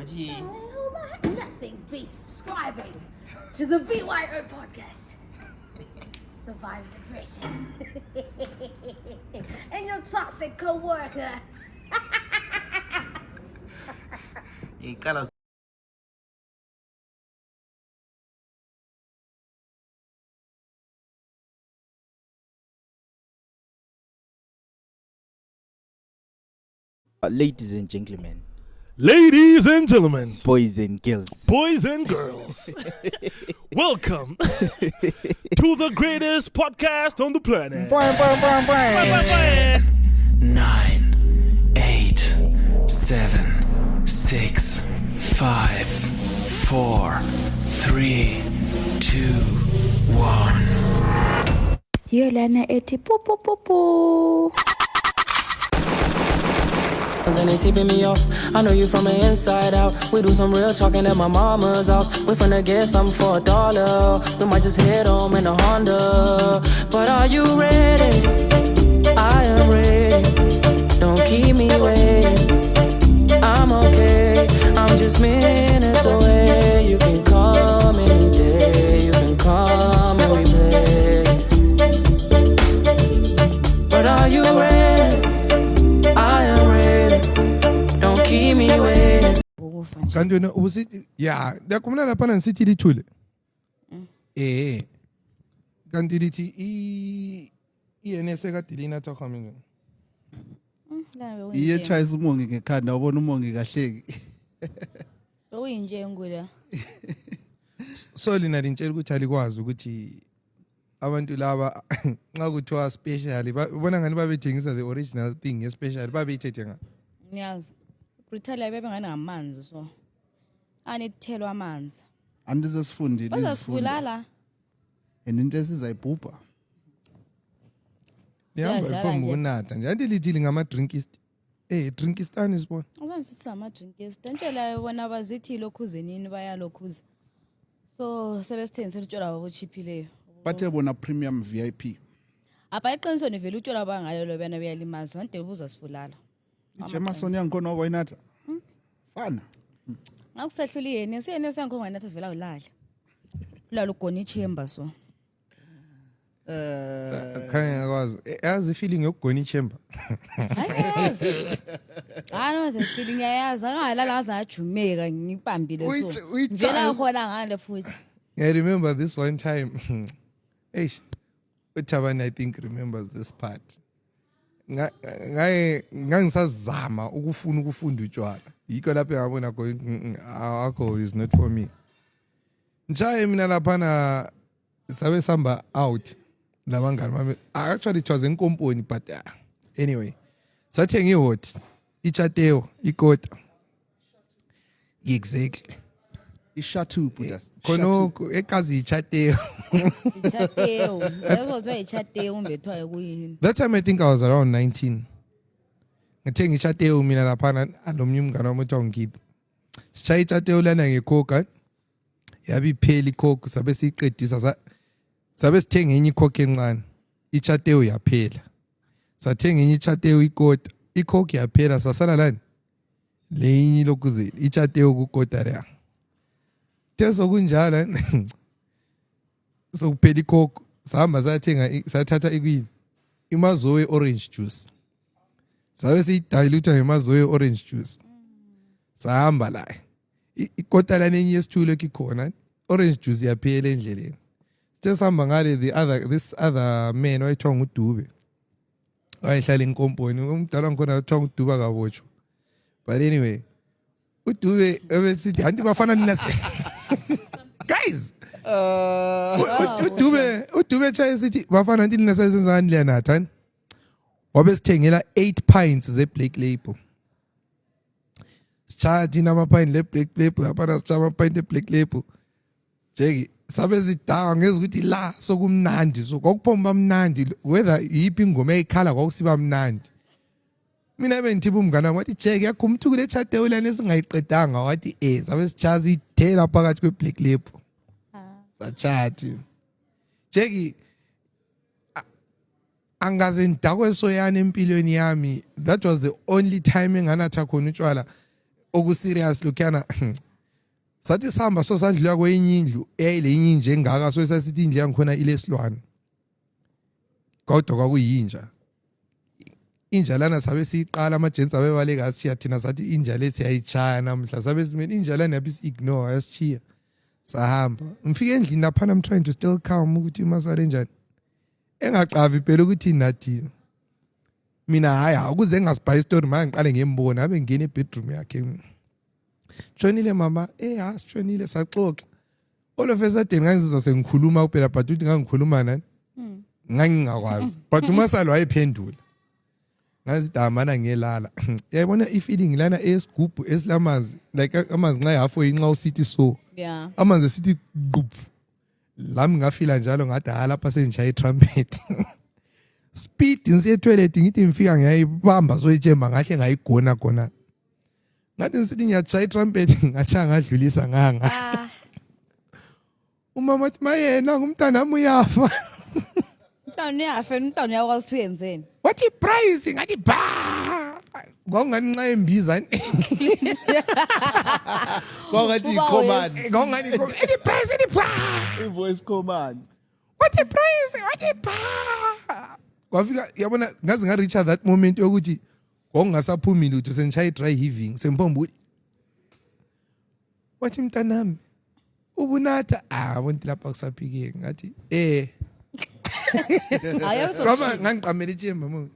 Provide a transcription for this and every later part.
Nothing beats subscribing to the BYO podcast. Survive depression. And your toxic co-worker. Ladies and gentlemen, boys and girls, welcome to the greatest podcast on the planet. 9, 8, 7, 6, 5, 4, 3, 2, 1. Yolana ethi po. And they tipping me off. I know you from the inside out. We do some real talking at my mama's house. We finna get something for $1. We might just head home in a Honda. But are you ready? I am ready. Don't keep me waiting. I'm okay. I'm just minutes away. You can come any day. You can come and we play. But are you ready? I am ready. Don't keep me waiting. Kanti wena usithi ya yakumla lapha nisithi lithule. Kanti lithi INS kaDilina Thakhamini. iye chayisa umongi ngekhanda ubona umongi kahleki. Uyinje ngula. So lina lintshela ukuthi alikwazi ukuthi abantu laba nxa kuthiwa special bona ngani babethengisa the original thing especially babeyithethe nga. Ngiyazi. Britalia bebe ngani ngamanzi so. Anithelwa amanzi. Andize sifundile izifundo. Bazasibulala. Into esizayibhubha. Yahamba iphombe kunatha nje anti lithili ngama drinkist. Drinkistan isibona. Awusithi ama drinkist. Ntshela bona bazithi lokhuzenini baya lokhuza. So sebesithengisela utshwala babo chiphileyo. Bathe bona premium VIP. Apha iqiniso nevela utshwala bangayo lo bana beyalimaza wonke ubuzasibulala. Jameson yangikhona okwayinatha. Fana. Ngakusahlula yena siyena sankhonga yinatha vela ulala. Ulala ugona ichember so. Khanya ngakwazi yazi feeling yokugona ichember. Ayazi. Ano the feeling yayazi angalala azajumeka ngibambile so. Njela khona ngale futhi. I remember this one time. Eish. Uthabani I think remembers this part. Ngangisazama ukufunda utshwala. Yikho lapho ngabona alcohol is not for me. Njaye mina lapha na sabe samba out. Labangani mami actually it was in Komponi but anyway. Sathenga ihot, ichateo, ikota. Exactly. Ishatu putas. Kono ekazi ichateo. Ichateo. Yabozwa ichateo umbethwa kuyini. That time I think I was around 19. Ngithenga ichateo mina lapha alomnye umngane wami uthi ngiphi. Sichaya ichateo lana ngecoke. Yabi pheli coke sabe siqedisa sabe sithenga enye icoke encane. Ichateo yaphela. Sathenga enye ichateo ikota. Icoke yaphela sasala lani. Lenye lokuzela ichateo kukota la. Teso kunjala sokuphela icoke sahamba sathatha ikwini imazoe orange juice sabe siyidilute ngemazoe orange juice sahamba la ikota la nenye yesithulo ekikhona orange juice yaphela endleleni sithe sihamba ngale this other man wayethiwa nguDube wayehlala eNkomponi umdala ngikhona wayethiwa nguDube akabotsho but anyway uDube ebesithi anti bafana nina guys uDube chaya sithi bafana nti nina sesenzani le nathan wabe sithengela 8 pints ze Black Label sichaya dina ama pint le Black Label apana sichaya ama pint e Black Label jeki sabe zidawa ngezukuthi la sokumnandi so kwakuphomba mnandi whether yipi ingoma eyikhala kwakusiba mnandi mina bengithiba umngane wami wathi jeki yakhumthu kule chateo lana esingayiqedanga wathi sabe sichaza ithela phakathi kwe Black Label sachati jeki angaze ndakwe soyana empilweni yami. That was the only time enganatha khona utshwala okuserious lokhana sathi sihamba so sadlula kwenye indlu le inye nje engaka so sasithi indlu yangikhona ilesilwane kodwa kwakuyinja inja lana sabe siyiqala amajensi abebaleka asishiya thina sathi inja lethi yayichaya namhla sabe simeni inja lana yabe si-ignore yasishiya sahamba ngifike endlini laphana I'm trying to still calm ukuthi masale njani engaqavi phela ukuthi nathina mina hayi akuze ngasibhayi story manje ngiqale ngembona abe ngene ebedroom yakhe tshonile mama sitshonile saxoxa all of a sudden ngangizizwa sengikhuluma kuphela but uthi ngangikhuluma nani ngangingakwazi but umasalo wayephendula ngazithi amana ngiyelala yayibona ifeeling lana esigubhu esilamanzi like amanzi nxa half inxa usithi so Yeah. amanzi esithi gqub lami ngafila njalo ngathi lapha senjaya itrumpet speed ngisiye toilet ngithi ngifika ngiyayibamba so ijemba ngahle ngayigona khona ngathi ngisithi ngiyajaya itrumpet ngacha ngadlulisa nganga umama athi mayena ngumntana wami uyafa Umntwana uyafa umntwana uyakwazi ukuthi uyenzeni. wathi price ngathi ba ngongani nxa embiza Kwathi command. ngongani any price Voice command. wathi price wathi ba kwafika yabona ngaze ngareacha that moment yokuthi ngokungasaphumi lutho senishaya dry heaving sempomba ukuthi wathi mntanami ubunatha bonke lapha kusaphike ngathi ngoba ngangiqamela ijemba mo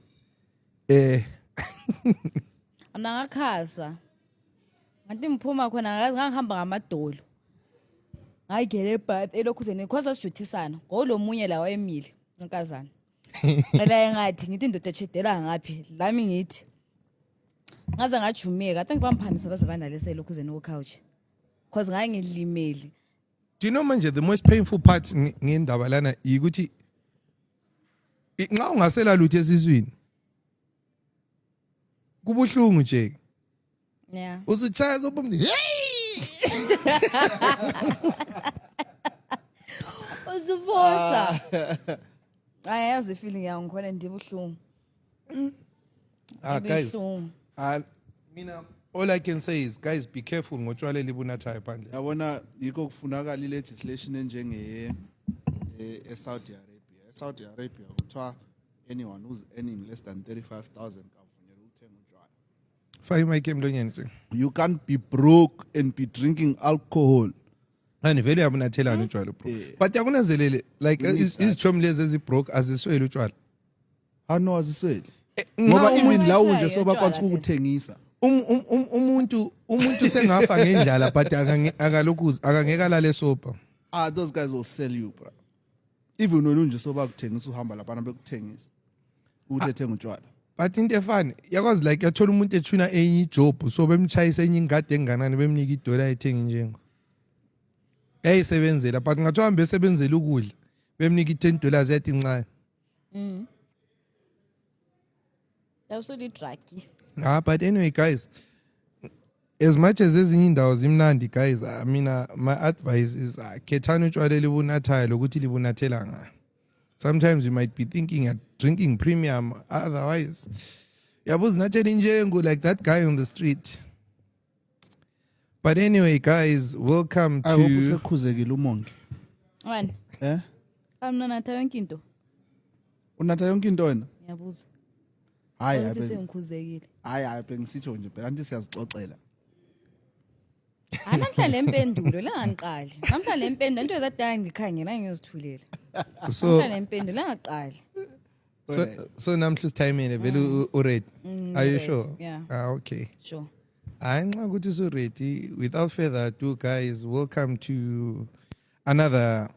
Anangakhasa. Ngathi ngiphuma khona ngazi ngihamba ngamadolo. Ngayigele ebath elokhuzeni khoza sijuthisana. Ngolomunye la wayemile unkazana. Ngela ngathi ngithi indoda echedela ngaphi lami ngithi. Ngaze ngajumeka athi ngibamphambisa base banalese elokhuzeni ku couch. Cause ngayilimele. do you know manje the most painful part ngendaba lana ukuthi nxa ungasela lutho esizwini kubuhlungu nje Yeah. usuchaya zobumni Uzivosa. Ayazi feeling yangu khona ndibuhlungu. guys Ibuhlungu. mina all I can say is guys be careful ngotshwala elibunathayo phandle Yabona yikho kufunakala legislation enjenge eSaudi Arabia. eSaudi Arabia kuthiwa anyone who's earning less than 35,000 kavunyelwa ukuthenga utshwala. fake my game emlonyeni nje You can't be broke and be drinking alcohol. and vele yabunathelana utshwala bro but yakunanzelele like izitshomi lezi ezibroke aziswele utshwala Ano aziswele. ngoba Ngoba even lawo Utshwala nje soba kwathi phela. ukuthengisa. umuntu sengafa ngendlala but akangeka lale sopa Those guys will sell you, bro. Even when unje soba kuthengisa uhamba lapha bekuthengisa. Ukuthi ethenga utshwala. but into efani yakwazi like yathola umuntu ethuna enye ijob so bemchayisa enye ingadi enganani bemnika idola ayithenga injengo yayisebenzela but ngathiwa hambe esebenzela ukudla bemnika $10 yathi incane Yawusuli druggy. but anyway guys as much as ezinye indawo zimnandi guys mina my advice is khethani utshwala elibunathayo lokuthi libunathela ngayo sometimes you might be thinking you're drinking premium otherwise yabo zinathela injengo like that guy on the street but anyway guys welcome I hope to usekhuzekile umongi. Wani? Amnanatha yonke into. Unatha yonke into wena? Ngiyabuza. Hayi Ukuthi hayi. sengikhuzekile. Hayi bengisitsho nje phela anti siyazixoxela. Namhla lempendulo langiqali. Namhla lempendulo into that ngikhangela ngiyozithulela. so Namhla lempendulo langaqali. so namhla usithayimene vele uready are you ready, sure yeah. okay Sure. hayi nxa ukuthi usu-ready without further ado guys welcome to another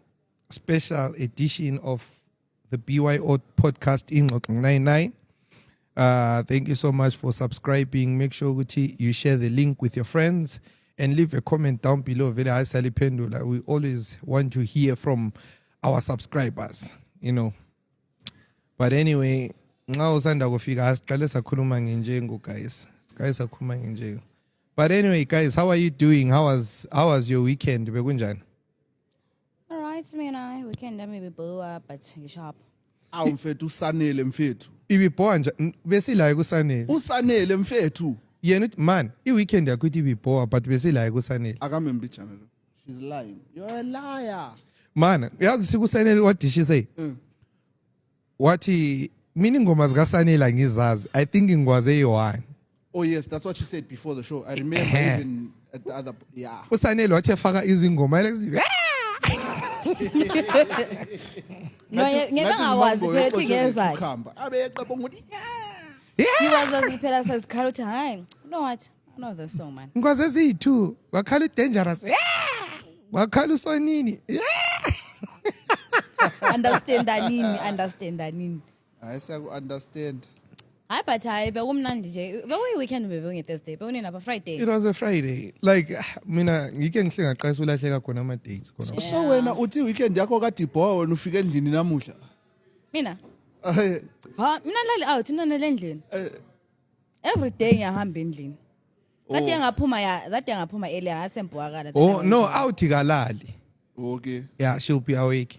special edition of the BYO podcast Ingxoxo 99 thank you so much for subscribing make sure ukuthi you share the link with your friends and leave a comment down below vele hayi saliphendula we always want to hear from our subscribers you know but anyway nxa usanda kufika asiqale sakhuluma ngenjengo guys siqale sakhuluma ngenjengo but anyway guys how are you doing how was your weekend bekunjani All right, mina weekend yami bebuwa but ngishapha. Mfethu usanele mfethu. ibibhowa nje besilayo kusanele Usanele mfethu. yena uthi man i-weekend yakho ithi ibibhowa but besilaye kusanele akamembi channel. She's lying. You're a liar. man yazi sikusanele what did she say wathi mina ingoma zikasanele angizazi I think ngikwaze eyi-1 Oh yes, that's what she said before the show. I remember even at the other. Yeah. usanele wathi efaka izingoma like ngebengawazi phela ukuthi ngezayo Cucumber. Abe eqabonga ukuthi ngiwazazi phela sezikhala ukuthi hayi you know what I know the song man ngikwaze eziyi-2 wakhala udangerous wakhala usonini understanda nini I understand. hayi but hayi bekumnandi nje bekuyi-weekend bekunge-Thursday bekunini apha Friday it was a Friday like mina ngike ngihle ngaqalisa ulahleka khona ama-dates khona So wena uthi weekend yakho kadibhowa wena ufike endlini namuhla. mina mina nilali out mina nale endlini every day ngiyahamba endlini kade ngaphuma earlier ngasembuwakala oh no out kalali Okay. yeah she'll be awake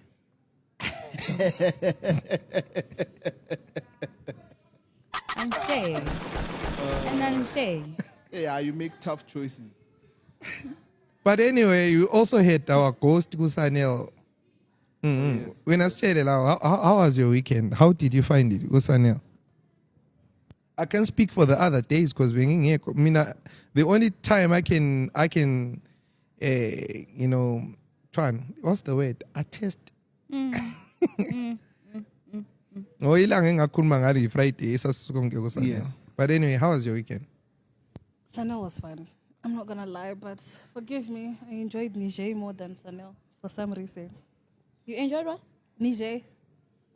unfair and unfair Yeah, you make tough choices. but anyway you also had our ghost kusanel Yes. when asitshele lawo how was your weekend how did you find it kusanel I can speak for the other days because bengingekho mina the only time I can you know what's the word attest oh ilanga engakhuluma ngalo yi-Friday esasisuka ngeke kusanel Yes. but anyway how was your weekend Sanel was fun. I'm not gonna lie, but forgive me. I enjoyed Niger more than Sanel for some reason. you enjoyed what Niger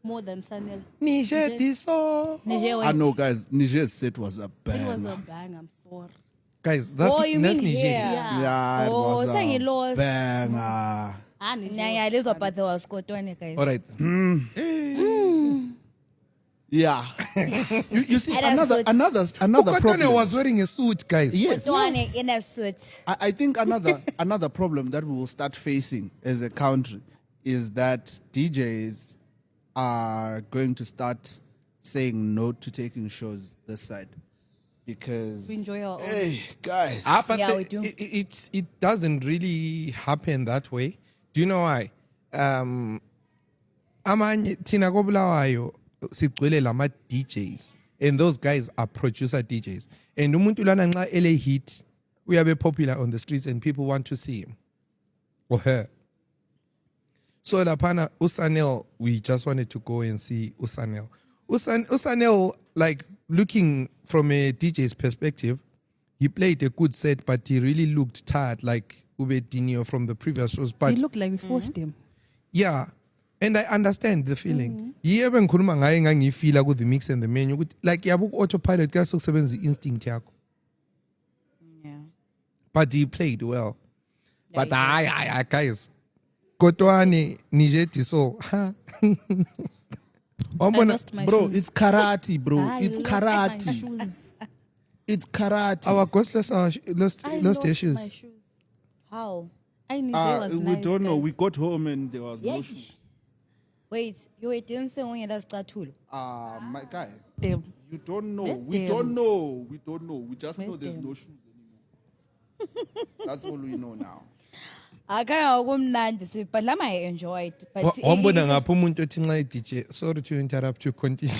more than Sanel. Niger diso I know, guys. Niger's set was a It bang. was a bang. I'm sorry. guys that's Oh, you that's mean Niger. here? Yeah, it Oh, was saying he a lost. banger. Niger nyanya was lizwa fun. but there was kotwane guys All right. Yeah. you see, And a suit. another Ukotwane problem. was wearing a suit, guys. Yes. kotwane in a suit I think another problem that we will start facing as a country is that DJs are going to start saying no to taking shows this side because We enjoy our own. Hey guys, But Yeah, we do. it doesn't really happen that way. Do you know why? Amanye thina kobulawayo sigcwele lama DJs and those guys are producer DJs. And umuntu lana nxa ele hit uyabe popular on the streets and people want to see him or her. So lapana Usanel, we just wanted to go and see Usanel. Usanel, like looking from a DJ's perspective, he played a good set, but he really looked tired, like Ube Dinio from the previous shows. But He looked like we forced him. yeah, and I understand the feeling. Yebo ngikhuluma ngaye ngangifila ku the mix and the menu ukuthi like yabu autopilot ka sokusebenza instinct yakho. yeah But he played well. Yeah, But he I guys. Kotwane Niger diso. I Wambona lost my bro, shoes. it's karate, bro. I It's lost my karate. shoes. It's karate. our ghost lost I lost their lost my shoes. shoes. how I knew there was we nice, don't know. guys. We got home and there was no Yes. shoes. wait you didn't say ungela sicathulo My guy, Them. you don't know. Let We them. don't know. We don't know. We just know Let there's them. no shoes anymore. That's all we know now. akaya kumnandi but lama I enjoyed but Wambona ngapha umuntu othi nxa DJ sorry to interrupt you continue.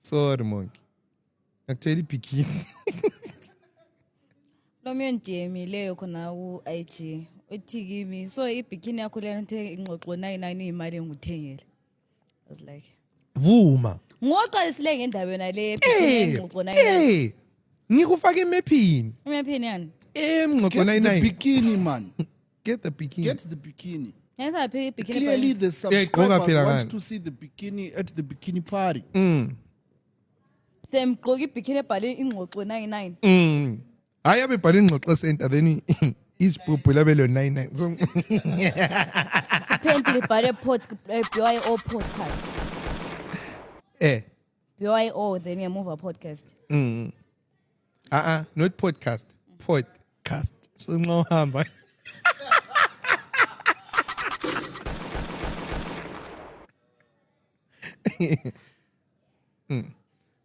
Sorry monkey. Actually bikini. lo myondemi leyo khona ku IG uthi kimi so ibikini yakho lena nthe ingxoxo 99 imali enguthengele I was like Vuma. ngoqalisile ngendaba yona le ibikini engxoxo 99 Eh. Ngikufaka emephini. uyaphini yani Emngxoxo Get the 99. bikini, man. Get the bikini. Get the bikini. yenza phi ibikini Clearly, the igqoka subscribers phela want ngani. to see the bikini at the bikini party. semgqoka ibikini ebhale ingxoxo 99 Hayi abebhala ingxoxo center then isibhubhu labelo 99. So penti libhale BYO podcast BYO then ngemuva podcast not podcast. Podcast. So nxa uhamba.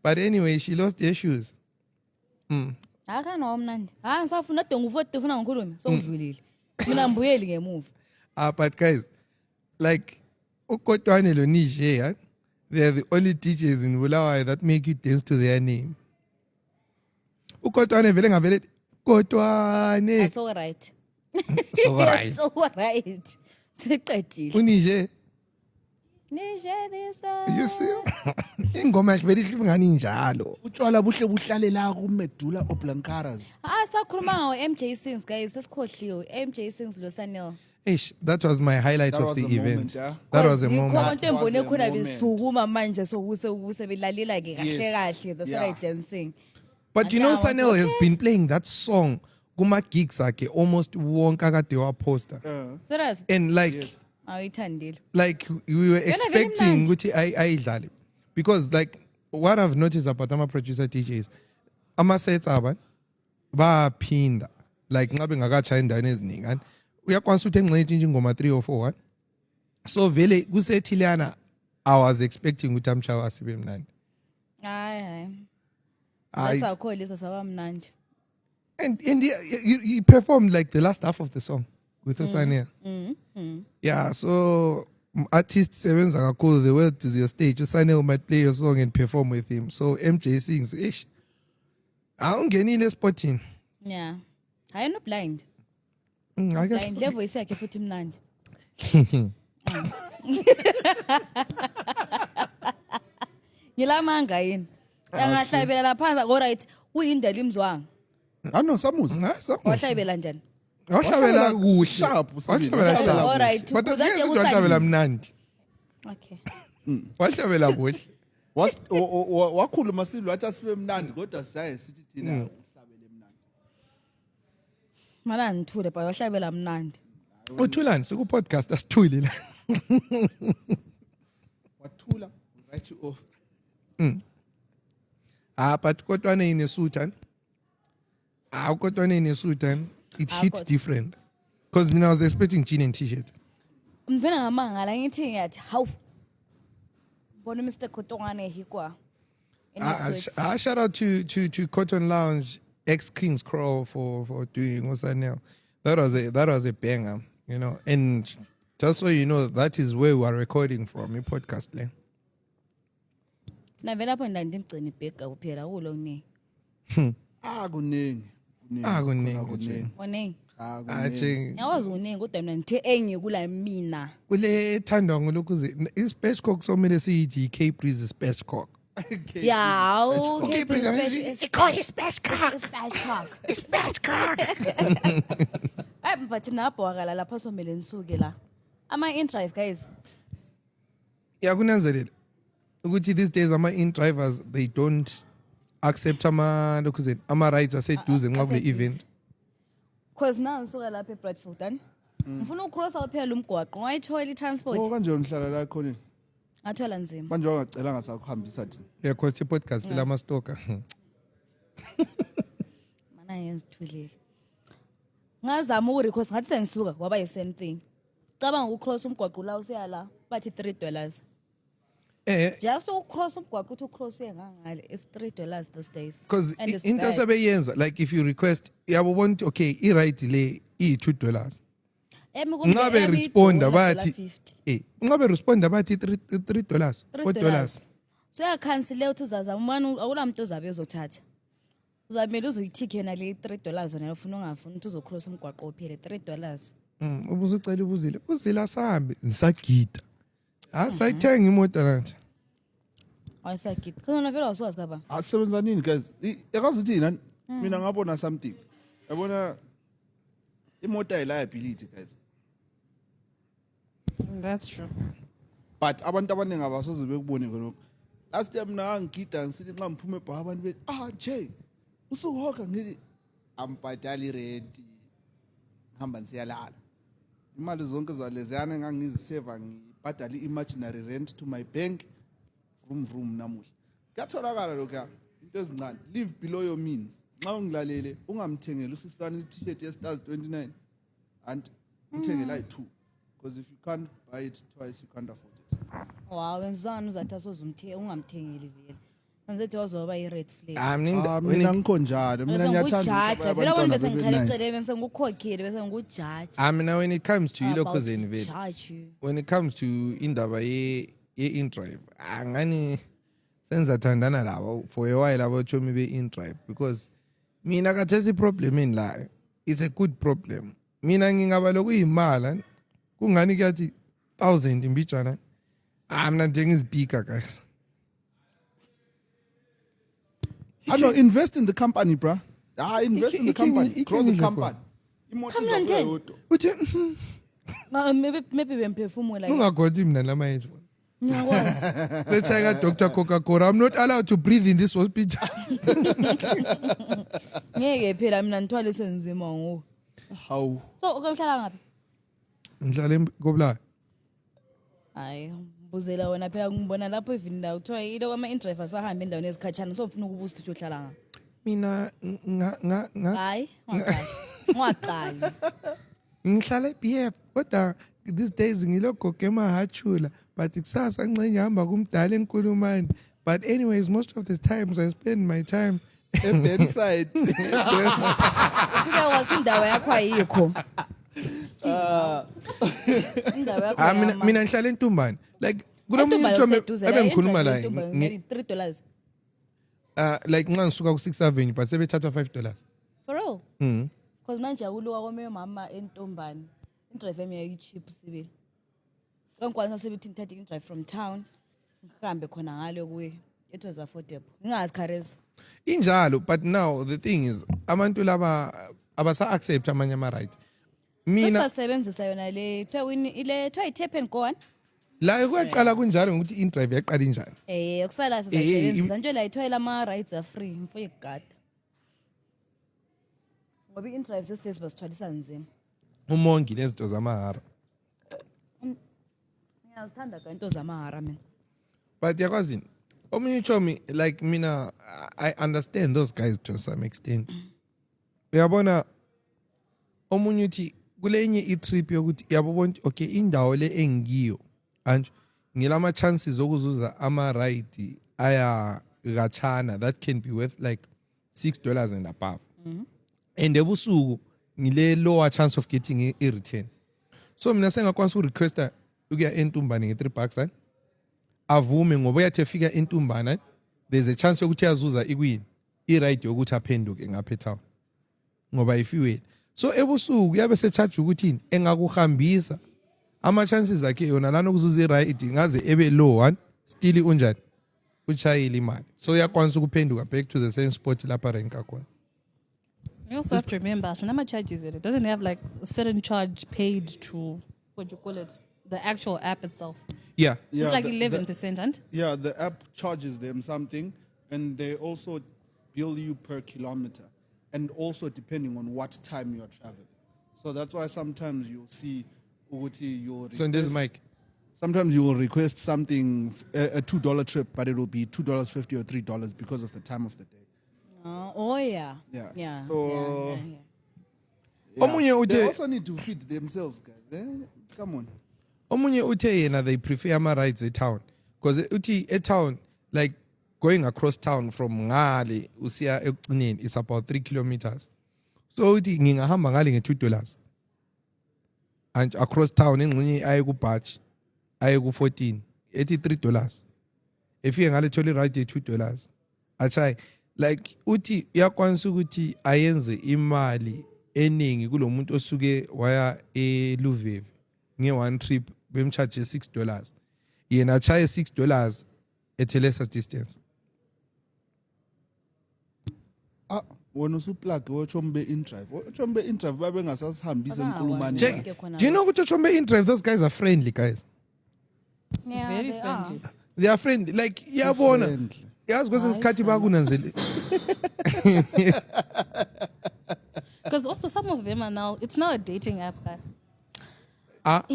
But anyway, she lost her shoes. Akhana wamnandi. Ngisafuna donga uvote ufuna ngikhulume. Sokudlulile. Mina ngibuyeli ngemuva. But guys, like uKotwane lo Nije, yeah, they are the only DJs in Bulawayo that make you dance to their name. uKotwane vele ngavele Kotwane. So right. So right. So right. Siqedile. uNije, Nije this. you see? Ingoma yakhe vele ngani njalo. utshwala buhle buhlale la kuMedula Oblancaras. Sakhuluma ngawo MJ Sings guys, sesikhohliwe. MJ Sings lo Sanel. Eish, that was my highlight That of was the a event. moment, yeah. That was a Ikhona moment. into embone That was a khona moment. besukuma manje sokuse belalela ke kahle Yes. kahle the Yeah. Saturday dancing. But you know, Anhlawa, Sanel has okay. been playing that song kuma gigs akhe almost wonke akade waposter. Serious? And like Yes. Awuyithandile. like we were very expecting mnandi. ukuthi ayidlale, because like what I've noticed about ama producer DJs, ama sets aba baphinda like ngabe ngakatsha endaweni eziningi and uyakwanisa ukuthi engxenye nje ingoma 3 or 4 one. So vele kusethilana I was expecting ukuthi amchawa sibe mnandi. Hayi. I- Sasakholisa sabamnandi. And he performed like the last half of the song with Osania. Yeah, so artists sebenza kakhulu, the world is your stage. Osania might play your song and perform with him. So MJ sings, ish. Awungenile spotting. Yeah. Hayi no blind. I guess. Blind level isakhe futhi mnandi. Ngilamanga yini? Yangahlabela lapha all right. Uyindlela imzwanga. Ano samuzi. Wahlabela njani? Wahlabela kuhle. Sharp, Sibili. Wahlabela Wahlabela sharp. All right. But Kuzathi asiyazi ukuthi kusani- wahlabela mnandi. Okay. Wahlabela kuhle. Wakhuluma Sibili wathi asibe mnandi kodwa siyaye sithi thina uhlabele mnandi. Mala ngithule ba wahlabela mnandi. Uthulani siku podcast asithuli la. Wathula write you off. But Kotwane in a suit and Kotwane in a suit and it hits Kot- different. Because I was expecting jean and t-shirt. Mvena ngamanga la ngithi ngiyathi hawu. Bona Mr. Kotwane hikwa. Shout out to Cotton Lounge ex King's Crow for doing what's that now. That was a banger, you know. And just so you know, that is where we are recording from, a podcast lane. Na vela pho ndandimgcina ibhega kuphela kulo ni. Kuningi. Kuningi. Oningi. Kuningi. Yawazi uningi kodwa mina ngithe enye kula mina. Kule thandwa ngolokhuze ispatchcock somele siyithi Cape Breeze spatchcock. Yeah, okay. Breeze, Spatchcock. Spatchcock. Hayi but napho wakala lapha somele nisuke la. Ama in-drive guys. Yeah, kunanzelela ukuthi these days in drivers they don't accept ama rights aseduze nxa kule aseduze. event. Cause now ngisuka lapha eBradford dan. Ngifuna ukcrossa uphela umgwaqo. Ngayithola i-transport. Kanje unihlala la khona. Ngathola nzima. Manje ungacela ngasakuhambisa thina. Yeah, cause the podcast lama stalker. Mana yenzithulile. Ngazama ukurequest ngathi sengisuka kwaba yi same thing. Cabanga ukucross umgwaqo la usiya la bathi $3. Just to cross umgwaqo uthi ucross ngangale it's $3 these days. Because And it's into bad. sebeyenza like if you request yabo want okay i-right le $2. Ngabe responda bathi ngabe responda bathi $3, $4. So yakhansile uthi uzazama umani akulamuntu ozabe ezothatha. Uzamele uzoyithike yena le $3 wena ufuna ungafuni ukuthi uzocross umgwaqo ophele $3. Ubuzucela uzila sahambe ngisagida. Sayithenga imoto nathi. Awusagidi. Khona vele awuswazi kaba. Asebenza nini guys? Yakazi uthi yini? Mina ngabona something. Yabona imoto ay liability guys. That's true. But abantu abaningi abasoze bekubone khonokho. Last time mina ngigida ngisithi nxa ngiphume ebha abantu bethi nje usuhoka ngithi ambhadali rent ngihamba nisiyalala. Imali zonke zaleziyana engangiziseva ngibhadala imaginary rent to my bank vroom namuhla. Kuyatholakala lokho into ezincane live below your means. Nxa ungilalele ungamthengeli usisifana i-t-shirt ye-Stars 29 and uthengela i2 because if you can't buy it twice you can't afford it. Wow, wenzani uzathi asozumthe ungamthengeli vele. angizethi wazoba i-red flag Mina ngikho njalo. Mina ngiyathanda ngujaja vele abona bese ngikhala eceleni bese ngukhokhile bese ngujaja mina when it comes to About ilokho to zeni vele judge you. when it comes to indaba ye-in-drive angani senzathandana labo for a while abotshomi be-in-drive because mina kathesi iproblem enilayo it's a good problem mina ngingaba lokuyimala kungani kuyathi 1,000 imbijana mina njengizipika guys I know, invest in the company, bruh. Invest in the Iki- company. iki- Grow the iki- company. Imoto Come on, zakuya then. yodwa. uthi Maybe bemphefumula ungagodi mina lamayeji ngiyakwazi sechayeka Dr. Coca-Cola I'm not allowed to breathe in this hospital ngeke phela mina ngithwale senzima ngoku How? so uhlala ngaphi ngihlala kobulayo hayi buzela wena phela ngibona lapho even la kuthiwa ilo kwama-indrive asahambe endaweni ezikhatshana so ngifuna ukubuza ukuthi uhlala ngaphi mina hayi ungaqali ngihlala e-BF kodwa these days ngilogoge emahachula but kusasa ngicenge ngihamba kumdala enkulumani but anyways most of the times I spend my time Bedside. ufike wazi indawo yakho ayikho indawo yakho mina ngihlala entumbane like kunomunye utsho ebengikhuluma la $3 like nxa ngisuka ku-6 Avenue but sebethatha $5 for real because manje akuluka komeyo mama entombane indrive yami yayi-cheap sibili kankwanisa sebethi ngithathe indrive from town ngihambe khona ngalo kuye it was affordable ngingazi khareza injalo but now the thing is abantu laba abasa-accept amanye ama-right mina sasebenzisa yona le kuthiwa i-tap and go on la kuyaqala kunjalo ngokuthi in-drive yaqala injani kusala sasayisebenzisa nto la ithiwa lama-rights are-free mfo igada ngoba i-indrive sesitezi basithwalisa nzima umongi nezinto zamahara ngiyazithanda ka into zamahara mina but yakwazini omunye uchomi like mina I understand those guys to some extent uyabona omunye uthi kulenye i-trip yokuthi yabona okay indawo le engiyo anje ngilama chances okuzuza ama-right aya kachana that can be worth like $6 and above and ebusuku ngile lower chance of getting a return so mina sengakwanisa urequesta ukuya entumbane nge$3 avume ngoba uyathi efika entumbana there's a chance yokuthi yazuza ikwini i-right yokuthi aphenduke ngapha etown ngoba ifiwele so ebusuku yabe secharge ukuthi engakuhambisa ama-chances akhe yona lana okuzuza i-right ngaze ebe low one still unjani uchayile imali so uyakwanisa ukuphenduka back to the same spot lapha renka khona. You also have to remember, Sonama charges it. It doesn't have like a certain charge paid to, what do you call it, the actual app itself. Yeah. Yeah, It's like the- 11%, and Yeah, the app charges them something, and they also bill you per kilometer, and also depending on what time you're traveling. So that's why sometimes you'll see, Uguti, you'll So this request- Mike. sometimes you will request something, a $2 trip, but it will be $2.50 or $3 because of the time of the day. oh yeah Yeah. yeah So- yeah. Omunye They uthe also need to feed themselves, guys. Come on. omunye uthe yena they prefer ama-rides e-town because uthi e-town like going across town from ngale usiya ekucineni it's about 3 kilometers so uthi ngingahamba ngale nge$2 and across town engxenye aye kuBatch aye ku-14 ethi $3 efike ngale thola i-ride ye$2 achayi like uthi uyakwanisa ukuthi ayenze imali eningi kulomuntu osuke waya eLuveve nge-one trip bemcharge $6 yena achaye $6 at a lesser distance. Wena usuplug ochombe in-drive. Ochombe in-drive babengasasihambisa enkulumane. Check. Do you know ukuthi Chombe in-drive those guys are friendly guys Yeah, very they are. friendly. they are friendly like iyabona friendly. yazi kwesinye isikhathi bakunanzeli because also some of them are now, it's now a dating app, guy. Don't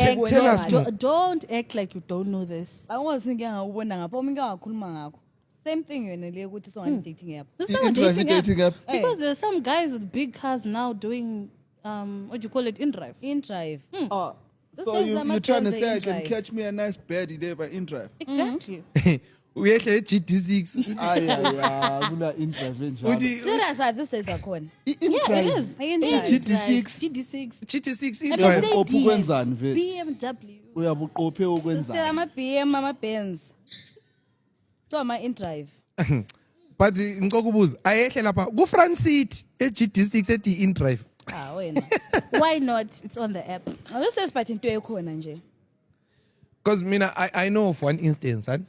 act, Tell us more. don't act like you don't know this. angikwazi ngike ngakubona ngapha omunye ngakhuluma ngakho same thing yona le ukuthi songani dating app This is not a In-drive dating app. dating app. Because there's some guys with big cars now doing, what do you call it, in drive. in drive Those So days you're lama trying to girls say are I in can drive. catch me a nice birdie there by InDrive? Exactly. Uyehle GT6. Ay, kula InDrive enjalo. Uthi Serious, this days akhona. Yeah, it is. GT6. GD6. GT6 And InDrive. Mercedes, Uqopha ukwenzani vele? BMW. Uyabe uqophe ukwenzani? Ama-BM, ama-Benz. So ama-InDrive. But ngicela ukubuza ayehle lapha ku front seat eGD6 ethi InDrive. Wena. Why not? It's on the app. This says but into ekhona nje. Because I know of one instance, and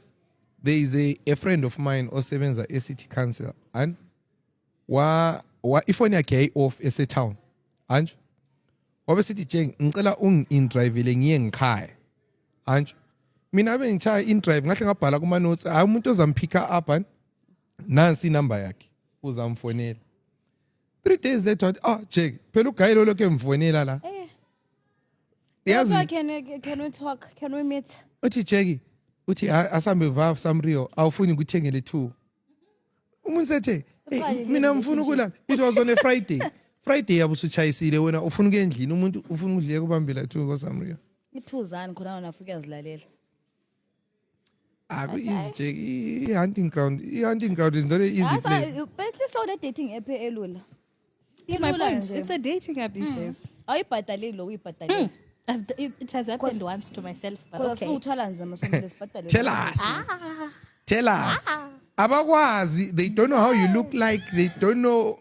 there is a friend of mine osebenza e-city council, and ifoni yakhe off ese-town, anjo wabe sithi Jeng ngicela ungi-indrivele ngiye ngikhaya, anjo mina abe ngitshaya in-drive ngahle ngabhala kuma-notes hayi umuntu ozamphika up and nansi inumber yakhe uzamfonela 3 days later wathi Jeng phela ugayi lo lokhu emfonela la That's why yazi can we talk? Can we meet? uthi Jackie uthi asambe vav samrio awufuni ukuthengele 2 umuntu sethe hey mina ngifuna ukulala it was on a Friday yabo usuchayisile wena ufuna ukuya endlini umuntu ufuna ukudleka kubambela 2 ko samrio Ithuzani khona nafika yazilalela. aku easy Jackie i-hunting ground is not an easy place But let's saw that dating app elula. Yeah, my Ilula point. nje. It's a dating app these days. Awuyibhadalile lo uyibhadalile. It has happened once to myself, but Because okay. uthwala nzima somele sibhadale. tell us abakwazi they don't know how you look like they don't know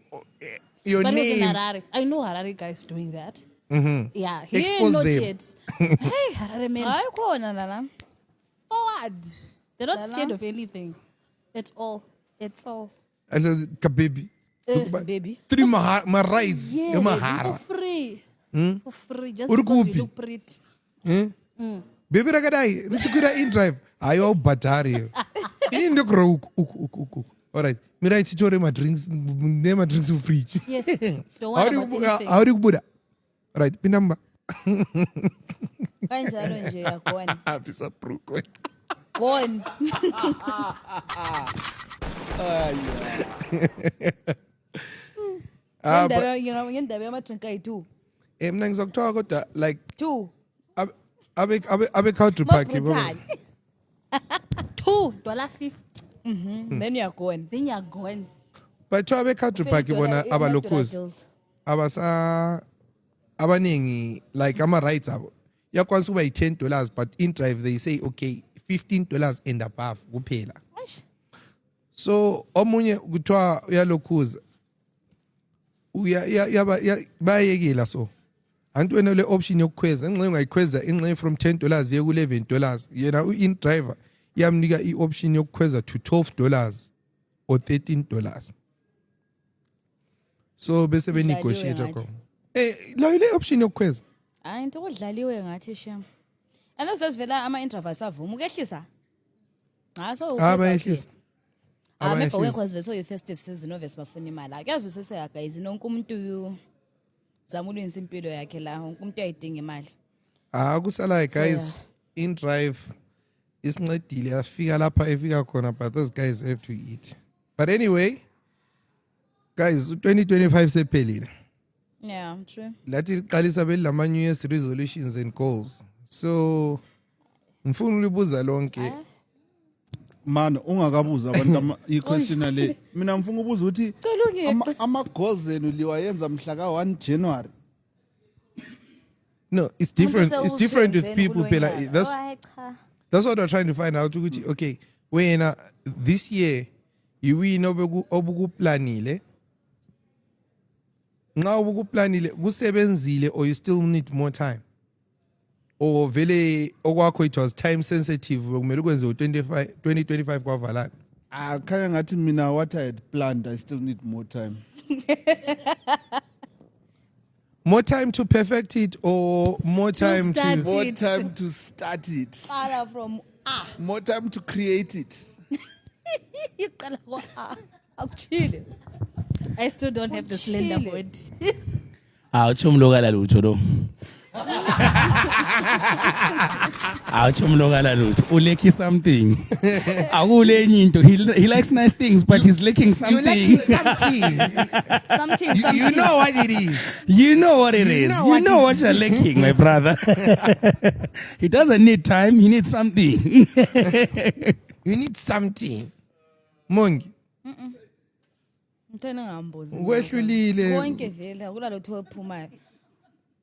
your But it was in name Harare. I know Harare guys doing that. Yeah, he Expose no them. shit. Hey, Harare men, Hayi khona la. forward. They're not scared of anything at all. It's all. kababy Baby. 3 my rights emahara For free. For free. Just Uri because kuphi? you look pretty. baby rakadai richikuira in drive hayo ubhadari into grow all right mira ititore my drinks for free Yes. Don't worry about anything. how do you buda right pinamba Kanjalo nje yakona. afisa brukwe Gone. Ngendaba yamadrink ayi-2. mina ngizokuthoka kodwa like 2. abe country park Brutal. $2.50. Then you're gone. Then you're gone. but abe country park bona abalokhozi abaningi like ama rights abo yakwazi ukuba $10 but in drive they say okay $15 and above kuphela so omunye kuthiwa uyalokhuza bayayekela so anti wena le option yokukhweza engxenye ungayikhweza engxenye from $10 ye ku $11 yena u-in driver yamnika i-option yokukhweza to $12 or $13 so bese benegotiate ngathi. khona layo le option yokukhweza Hayi into kodlaliwe ngathi shem. And sesivela ama-interviews avuma ukehlisa. Ngaso abayehlisa Maybe wekwazi vese oyi-festive season ovese bafuna imali. Akuyazwisiseka guys nonke umuntu zama ulungisa impilo yakhe la wonke umuntu uyayidinga imali. kusalayo guys yeah. in drive isincedile afika lapha efika khona but those guys have to eat but anyway guys 2025 sephelile Yeah, true. lathi liqalisa belama new year's resolutions and goals so ngifuna ulibuza lonke Man, ungakabuza abantu i-question le. Mina ngifuna ukubuza ukuthi ama-goals enu liwayenza mhla ka-1 January. no it's different with people phela that's what I'm trying to find out ukuthi okay wena this year yiwini obukuplanile nxa ubukuplanile kusebenzile or you still need more time or vele okwakho it was time sensitive kumele ukwenze 2025 kwavalana Khanya ngathi mina what I had planned I still need more time. more time to perfect it or more time start to More time to start it. Far from More time to create it. iqala kwa akuchile. I still don't have the slender Uchile. board. Uthi umlokala lutho lo. Awutsho mlokala lutho. Uleki something. Akule enye into. He likes nice things, but he's lacking You something. like something. Something. You know what it is. You know what it You is. know You what know it what you're lacking, my brother. He doesn't need time. He needs something. You need something. Mongi. Mntwana ngambuzi. Kwehlulile. Konke vele akulalutho ophumayo.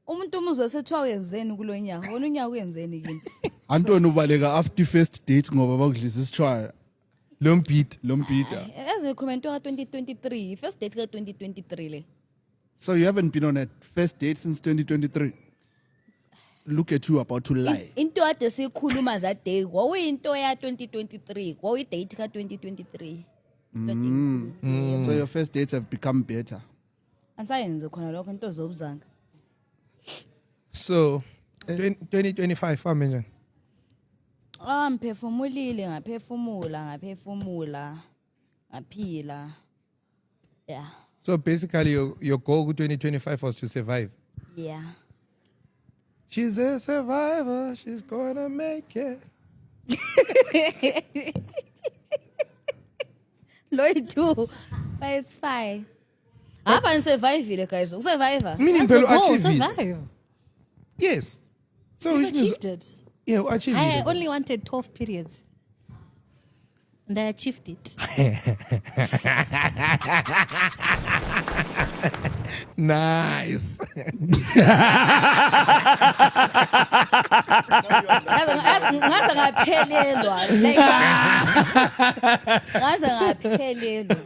Umuntu umuzwe sethiwa uyenzeni kulonyaka. Wona unyaka uyenzeni kini? Antoni ubaleka after first date ngoba bakudlisa isitshwala lombhida. Eze comment ka 2023, first date ka 2023 le. So you haven't been on a first date since 2023? Look at you about to lie. Into ade sikhuluma that day, kwakuyinto ya 2023, kwakuyidate ka 2023. So your first dates have become better. Ansayenze khona lokho into zobuzanga. So 2025 wame njani? Mphefumulile, ngaphefumula. Ngaphila. Yeah. So basically your goal for 2025 was to survive. Yeah. She's a survivor, she's gonna make it. Lloyd too. But it's fine. Hapa ni survive guys. Survivor. Meaning That's the Pelo goal, achieved it. survive. Yes. So You which means achieved it. yeah, we achieved I it. only wanted 12 periods. And I achieved it. Nice. Ngaze ngaphelelwa. Ngaze ngaphelelwa.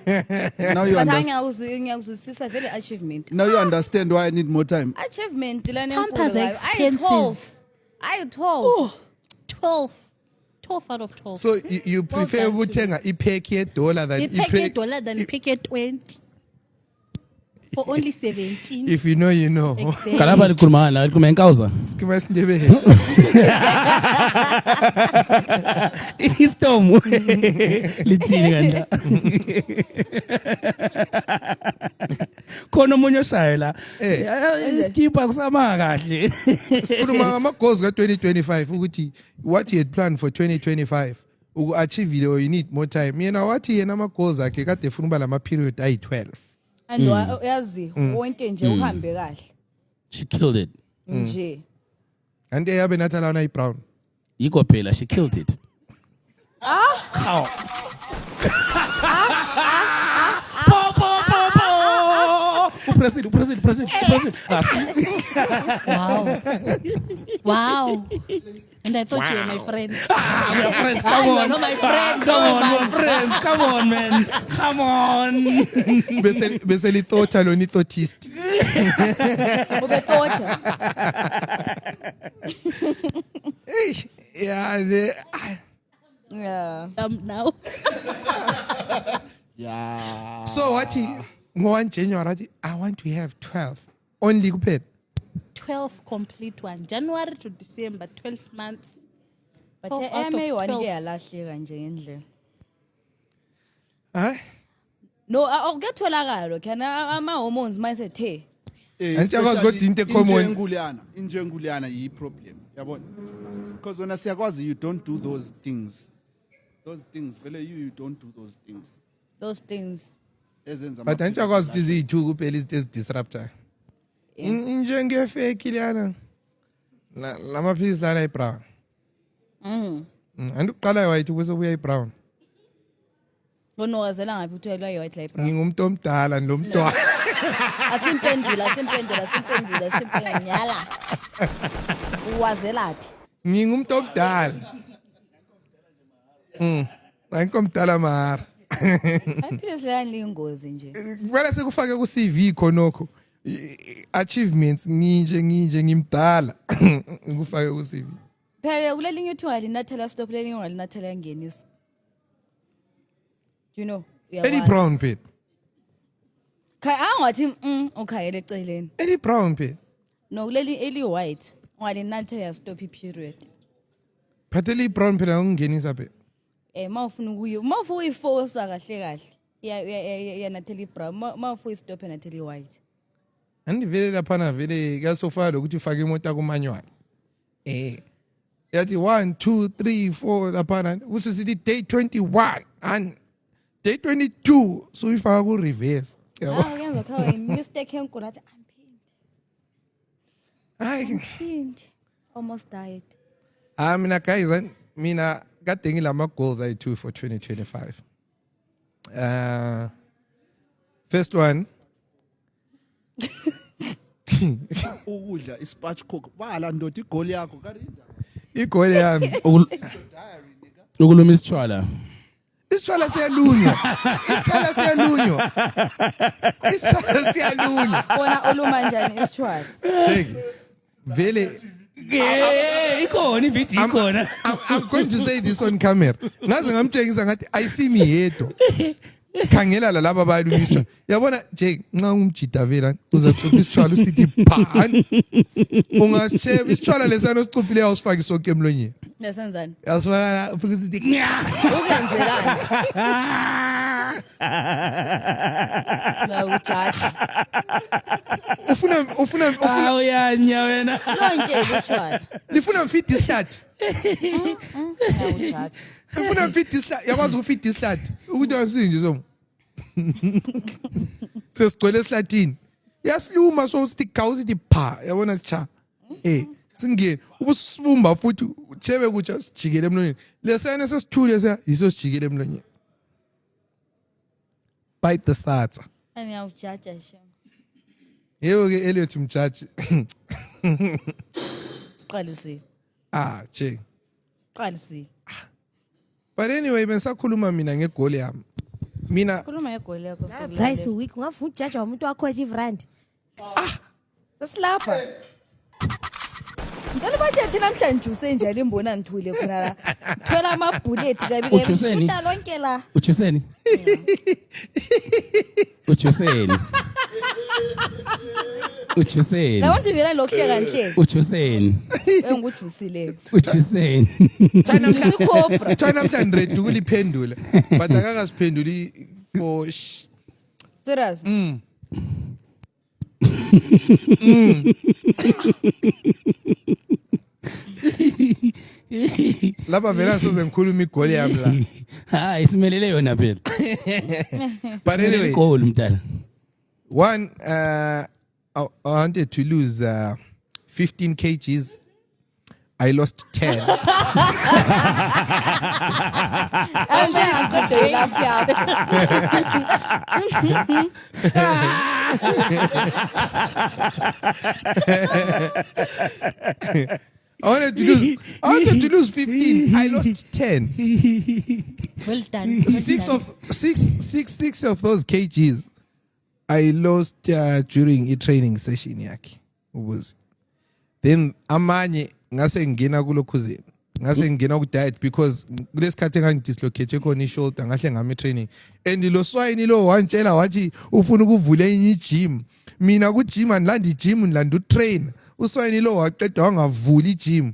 Now you But understand. ngiyakuzwisisa vele achievement. Now you understand why I need more time. Achievement lana Pampers are expensive. Ayi 12. 12. 12 out of 12. So you prefer done to ukuthenga ipack $1 than You pay $1 than you pay 20 for only 17. If you know, you know. Exactly. Kalaba likhuluma ngani? Likhuluma enkawuza. Skima isiNdebele. Istomu. Lithini kanja? Khona umunye oshaye la. Iskipha kusama kahle. Sikhuluma ngama-goals ka-2025 ukuthi what he had planned for 2025 uku-achieve or you need more time. Yena wathi yena ama-goals akhe kade efuna uba lama-period ayi-12. And uyazi wonke nje uhambe kahle. She killed it. Nje. Kanti eyabe nathi alana i-brown. Yiko phela, she killed it. Proceed. Wow. And I thought you were my friend. Your friends, come Ah, you on. are not my friend. Come on, your friends. Come on, man. Come on. Bese lithotha lona i-thotist. Ubetotha. Yeah, Yeah. Now. Yeah. so wathi ngo-1 January wathi I want to have 12 only kuphela. 12 complete one. January to December, 12 months. But 12 out of MA1 ke 12. yalahleka nje ngendlela. Hayi. No, awuketholakala kana ama hormones mayisethe. Antsiyakwazi kodwa into ecommon. Injenguliyana yi-problem. Yabona? Because when siyakwazi you don't do those things. Those things, vele you don't do those things. Those things. Ezenza But antsiyakwazi ukuthi ziyi-2 kuphela izinto ezidisruptayo. Njengefake liyana. Lamaphilisi lana i-brown. Anti uqala white bese kuya i-brown. Bonowazela ngaphi uthola i-white light brown. Ngingumuntu omdala lo mntwana. Asimpendula. Nyala. Uwazelaphi? Ngingumuntu omdala. Ayinkomdala mara. Aphilisi yani lingozi nje. Kufanele sekufake ku-CV khonokho. Achievements nginje ngimdala. Ngikufake ku-CV. Phela kulelinye uthi ungalinathela stop lelinye ungalinathela yangenisa. Do you know? Eddie Brown phela. Angathi ukhayele eceleni. Eddie Brown phela. No kuleli eli white ungalinathela ya stop period. Phathele i-brown phela ungenisa phela. Mawufuna uyiforce kahle. Yanathela i-brown. Mawufuna istop nathela i-white. andivele laphana vele kuyasofana lokuthi ufake imoto yakho manual yathi 1 2 3 4 laphana usisithi day 21 and day 22 so uyifaka ku reverse yabo kuyenza khawa mistake enkulu athi hayi amphindi almost died. mina guys mina kade ngilama goals ayi2 for 2025 first one ukudla ispatchcock bala ndoda igoli yakho karinda igoli yami ukuluma isitshwala isitshwala siyalunywa isitshwala siyalunywa Bona uluma njani isitshwala? check vele ikhona ividiyo ikhona I'm going to say this on camera ngaze ngamtshengisa ngathi ayisimi yedwa khangela la laba bayalunywa isitshwala yabona Jake nxa ungumjida vela uzacupha isitshwala usithi phan ungasheba isitshwala lesana osicuphileyo awusifaki sonke emlonyeni Nesenzani? yasifaka ufike usithi Ukenzelani? Ngawujaji. ufuna awuyanya wena Lonje isitshwala. nifuna mfit start Ngawujaji. ufuna mfit start yakwazi ukufit start ukuthi asinje so sesigcwele eslatini yasiluma so usithi khawusithi pha yabona cha singene ubusibumba futhi uchebe kutsha sijikele emlonyeni lesene sesithule sa yiso sijikele emlonyeni bite the starts Ngiyawujaja sho. yebo ke Elliot mjudge Siqalisile. che Siqalisile. but anyway bengisakhuluma mina ngegoli yami mina Khuluma ngegoli yakho Price week ungafuna ujaja umuntu wakho ethi rand. Sesilapha. Ngicela bajaji namhlanje usenjalo imbona ngithule khona la. Thola ama bullet kabi ke Ujuseni? mshuta lonke la. Ujuseni Ujuseni La wantu vela lokuhleka nhle. Ujuseni Engujusile. Ujuseni Sikobra. try namhlanje ready ukuliphendula but akakasiphenduli for Serious? lapha vela soze ngikhuluma igoli yami la hayi simelele yona phela but anyway goal mntana one I wanted to lose 15 kgs I lost 10 Ande ngaqede ilafu yakho. I wanted to lose 15 I lost 10 Well done. six of those kgs I lost during a training session yakhe ubuze then amanye ngase ngena kulokhuzeni ngase ngena ku diet because kulesikhathi engangidislocate khona ishoulder ngahle ngami training and lo swine lo wantshela wathi ufuna ukuvula enye igym mina ku gym andilanda igym ndilanda utrain uswine lo waqeda wangavula igym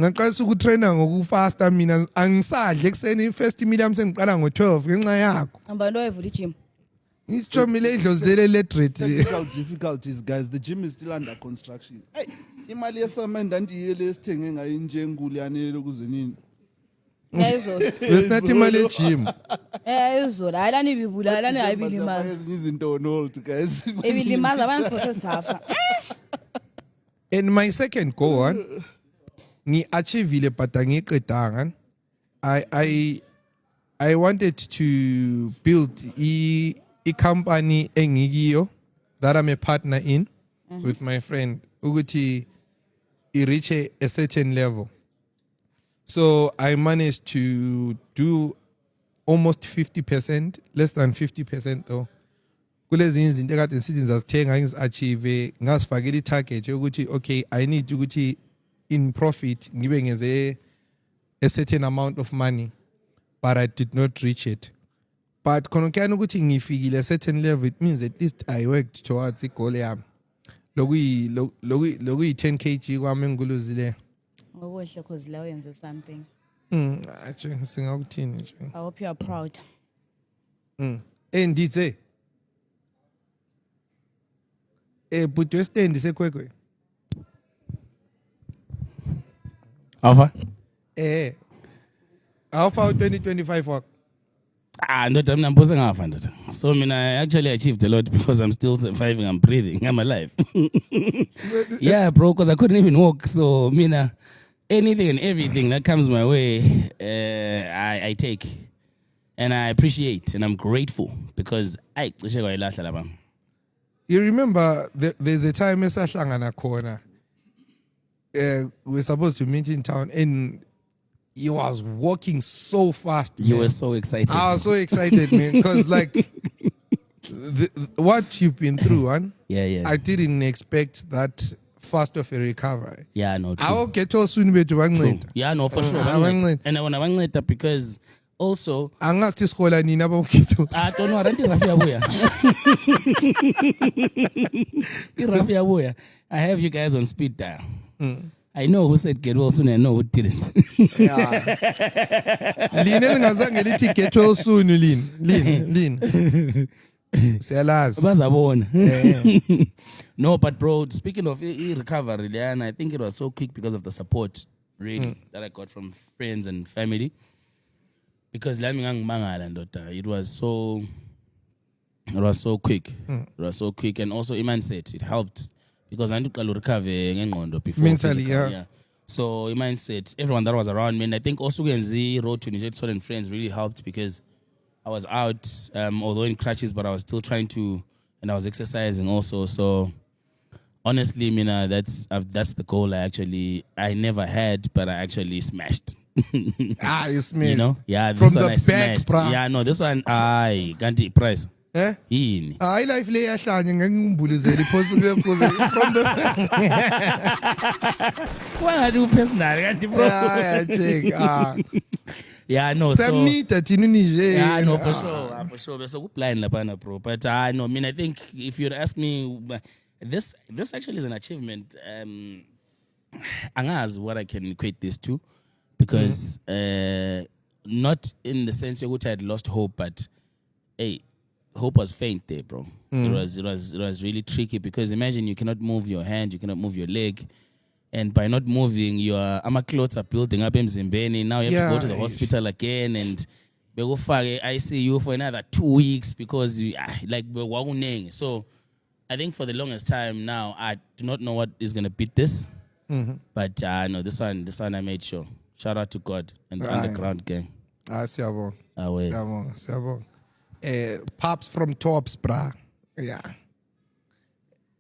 ngaqalisa ukutraina ngokufasta mina angisadle ekseni first meal sengiqala ngo12 ngenxa yakho Abantu oyevula igym. ngijomile idlozele ledred technical difficulties guys the gym is still under construction hey imali yesamende andiyele esithenge ngayo injenkulu yanele ukuze nini Ngayizolo. besinathi imali egym Ayizolo. Ayilani bibula, ayilani ayilimaza. ezinye izinto on hold guys Ebilimaza abantu sipho safa. and my second goal one ngi-achievile but angiqedanga I wanted to build a company engikiyo that I'm a partner in with my friend ukuthi I reach a certain level so I managed to do almost 50% less than 50% though kulezi izinto ekade nsithi ngizazithenga ngizi-achieve ngasifakela i-target yokuthi okay I need ukuthi in profit ngibe ngeze a certain amount of money but I did not reach it but khona kuyani ukuthi ngifikile a certain level it means at least I worked towards igoal yami lokuyi 10 kg kwami engikuluzileyo Ngokuhle cause la uyenze something. singakuthini nje I hope you are proud. ndithe but stand sekwekwe. Alpha? How far 2025 work? No, I'm not posting half under. So, I mean, I actually achieved a lot because I'm still surviving. I'm breathing. I'm alive. Yeah, bro, because I couldn't even walk. So, I mean, anything and everything that comes my way, I take. And I appreciate and I'm grateful because you remember there's a time esahlangana khona. We're supposed to meet in town and you was walking so fast. You man. were so excited. I was so excited, man, because like what you've been through, man. Yeah. I didn't expect that fast of a recovery. Yeah, no, true. I'll get to soon better one. Yeah, no, for sure. And I want to later because also angas tiskola nina ba ukitho. I don't know. I don't think I have you guys on speed dial. I know who said get well soon and I know who didn't. Lin ngazange lithi get well soon Lin. Siyalazi. Bazabona. No, but bro, speaking of recovery, and I think it was so quick because of the support really that I got from friends and family. Because it was so quick. It was so quick, and also Iman said it helped because I to recover before mentally, physical, yeah. So Iman said everyone that was around me, and I think also Genzi Road to Niger and friends really helped because I was out, although in crutches, but I was still trying to, and I was exercising also. So honestly, Mina, that's the goal I never had, but I actually smashed. You smashed. You know? Yeah, this from one the I back, smashed. bro. Yeah, no, this one I can't price. Eh? Yini. Hayi life le yahlanye ngengimbulizela iphosile from the Why do personal kanti bro? Yeah, check. Yeah, no, so Samnita thina nije. yeah, no, for sure. So good blind lapana, bro. But no, I mean, I think if you'd ask me, this actually is an achievement. Angazi what I can equate this to, because not in the sense you had lost hope, but hey, hope was faint there, bro. It was really tricky because imagine you cannot move your hand, you cannot move your leg. And by not moving, your clothes are building up in Zimbabwe. Now you have to go to the hospital again and we go for ICU for another 2 weeks because so I think for the longest time now, I do not know what is going to beat this. But no, this one I made sure. Shout out to God and the underground gang. Siyabonga. Away. Siyabonga. Pops from tops, bra. Yeah.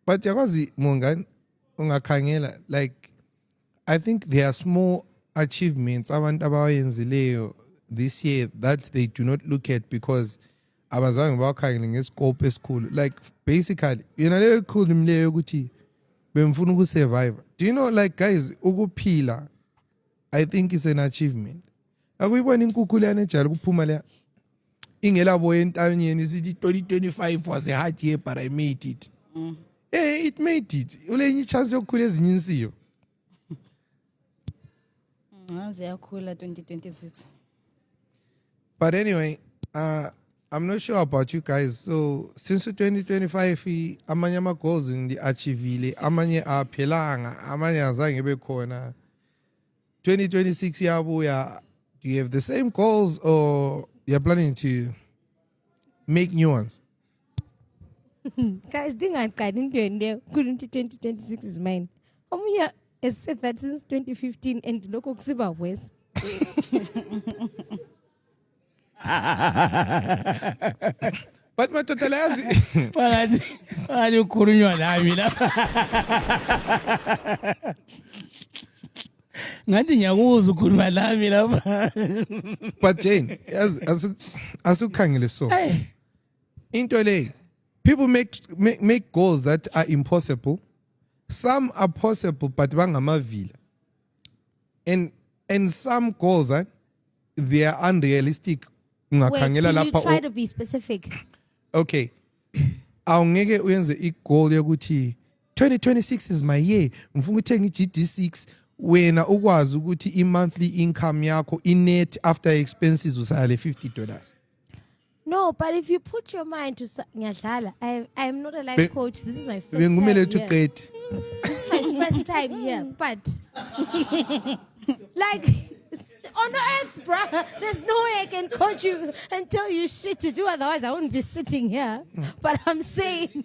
But yazi Mungan ungakhangela, like I think there are small achievements abantu abayenzileyo this year that they do not look at because abazange bakhangele ngescope esikhulu. Like basically, leyo khulu leyo ukuthi bemfuna ukusurvive. Do you know, like guys, ukuphila I think is an achievement. Akuyibona inkukhu lana ejala kuphuma la ingelabo entanyeni sithi 2025 was a hard year but I made it. Hey, it made it. Ulenye chance yokukhula ezinye insiyo. Ziyakhula 2026. But anyway, I'm not sure about you guys. So since 2025 amanye ama goals achievile, amanye aphelanga, amanye azange bekhona. 2026 yabuya. Do you have the same goals or you're planning to make new ones? Guys, couldn't 2026 is mine. Has said that since 2015 and local Xiba West. But my total But Jane, as ukhangele so. Into le, people make goals that are impossible. Some are possible, but bangamavila. And some goals, they are unrealistic. Wait, can you try to be specific? Okay. Awungeke uyenze i-goal yokuthi 2026 is my year. Ngifuna ukuthenga i-GD6 wena ukwazi ukuthi i-monthly income yakho i-net after expenses usale $50. No, but if you put your mind to ngiyadlala, I am not a life Be- coach. This is my first Bengumele time uthi here. uqede. This is my first time here, but like on earth, bruh, there's no way I can coach you and tell you shit to do. Otherwise, I wouldn't be sitting here. But I'm saying,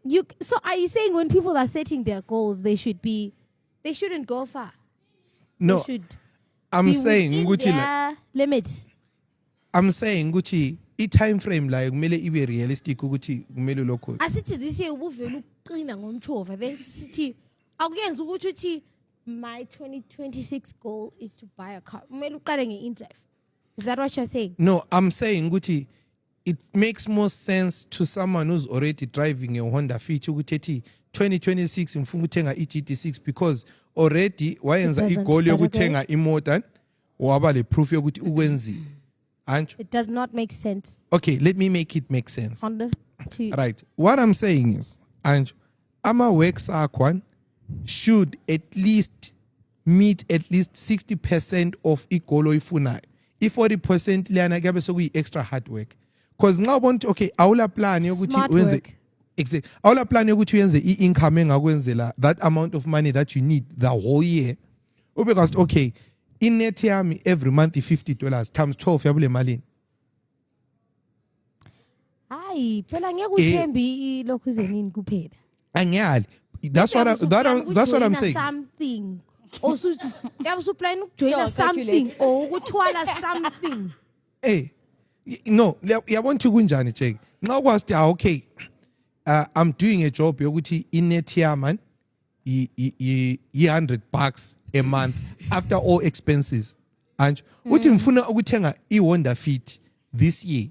you. So are you saying when people are setting their goals, they shouldn't go far? No, They should I'm be saying within ukuthi like, their limits. I'm saying ukuthi i-time frame la kumele ibe realistic ukuthi kumele lokho. Asithi this year ubuvela uqina ngomchova then sithi akuyenza ukuthi uthi my 2026 goal is to buy a car. Kumele uqale nge-indrive. Is that what you're saying? No, I'm saying ukuthi it makes more sense to someone who's already driving a Honda Fit ukuthi ethi 2026 ngifuna ukuthenga i-GT6 because already wayenza doesn't, igoli but yokuthenga imoto waba le proof yokuthi ukwenzile. Anjo? It does not make sense Okay, let me make it make sense. on the two. Right. What I'm saying is, Anjo, ama works akwan should at least meet at least 60% of igolo ifunayo. I-40% liyana kuyabe sokuyi extra hard work. Because nxa ubona okay, awula plan yokuthi Smart wenze work. exactly. Awula plan yokuthi uyenze i-income engakwenzela that amount of money that you need the whole year. Because okay, in net yami every month $50 times 12 yabule malini. Hayi, phela ngeke uthembe lokhu zenini kuphela. Angiyali. That's what I'm saying. Something. Also, yabe usuplan ukujoina Yo, something calculate. or ukuthwala something. Hey, no, yabona kunjani check. Nxa ukwazi okay, I'm doing a job yokuthi in-net here man, $100 a month after all expenses. And uthi ngifuna ukuthenga i-Honda Fit this year.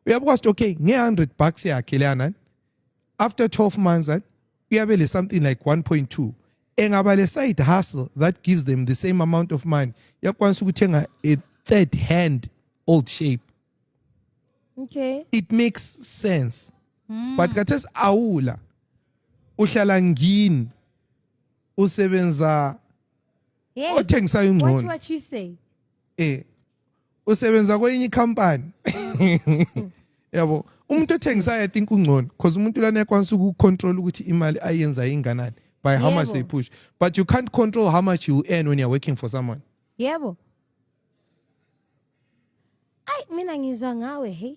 Uyabukwazi okay, nge-$100 yakhe lana. After 12 months, uyabe le something like 1.2. Engaba le side hustle that gives them the same amount of money. Uyakwanisa ukuthenga a third hand old shape. Okay. It makes sense. But kathesi awula uhlala ngini usebenza Hey, othengisayo ingcono what you say? usebenza kwenye company yabo umuntu othengisayo I think ungcono because umuntu lana yakwanisa ukucontrol ukuthi imali ayenza inganani by how much Yebo. they push, but you can't control how much you earn when you're working for someone. Yebo. Ay, mina ngizwa ngawe, hey.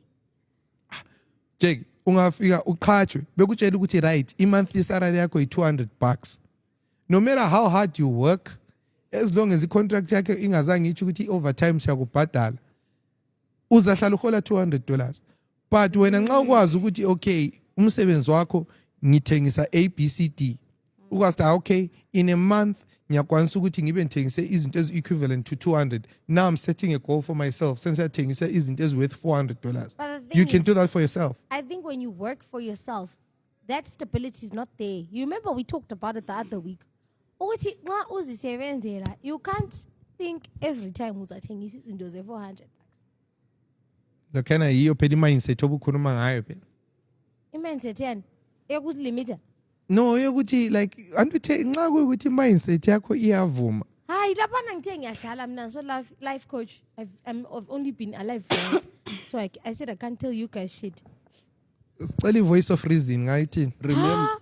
Jake, ungafika uqhatshwe bekutshela ukuthi right i-monthly salary yakho yi-$200. No matter how hard you work, as long as i-contract yakho ingazange itsho ukuthi i-overtime siyakubhadala, uzahlala uhola $200. But wena nxa ukwazi ukuthi okay umsebenzi wakho ngithengisa ABCD, ukwazi okay in a month ngiyakwanisa ukuthi ngibe ngithengise izinto eziequivalent to 200. Now I'm setting a goal for myself since I izinto worth $400. But the thing You can is- do that for yourself. I think when you work for yourself, that stability is not there. You remember we talked about it the other week. Ukuthi nxa uzisebenzela, you can't think every time uzathengisa izinto ze-$400. Lokhana yiyo phela i-mindset obukhuluma ngayo phela. I-mindset yani eyokuzilimita. No, yokuthi like andithe nxa kuyukuthi i-mindset yakho iyavuma. Hayi lapha ngithe ngiyadlala mina so life coach. I've only been alive once. So I said I can't tell you guys shit. Sicela i-voice of reason ngayithini.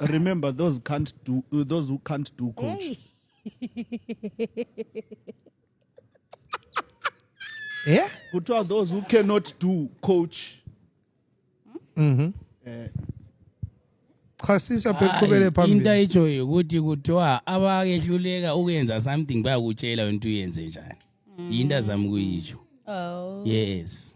Remember those who can't do coach. Hey. Yeah? Kuthiwa those who cannot do coach. Chasisa phela qhubele into phambili. ayitshoyo ukuthi kuthiwa abakehluleka ukuyenza something bayakutshela wena uyenze njani. Into azama ukuyitsho. Oh. Yes.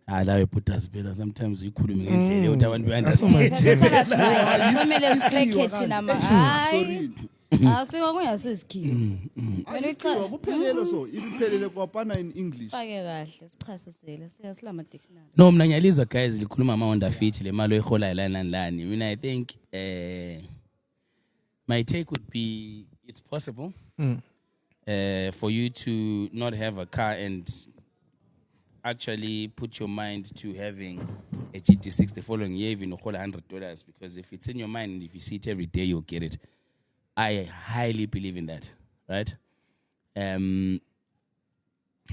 Lawe phuthasi phela sometimes uyikhulume ngendlela ukuthi abantu be-understand. Sesala sibaya. Kumele sikrekhe thina ma. Hayi. Asiko kungasesikhiwe. Ayikho kuphelele so iphelele kwapana in English. Fake kahle sichasisele siyasilama dictionary. No, mna ngiyalizwa guys likhuluma ama-Honda Fit le mali oyiholayo lani lani. I mean, I think my take would be it's possible for you to not have a car and actually put your mind to having a GT6 the following year, even $100, because if it's in your mind and if you see it every day, you'll get it. I highly believe in that, right?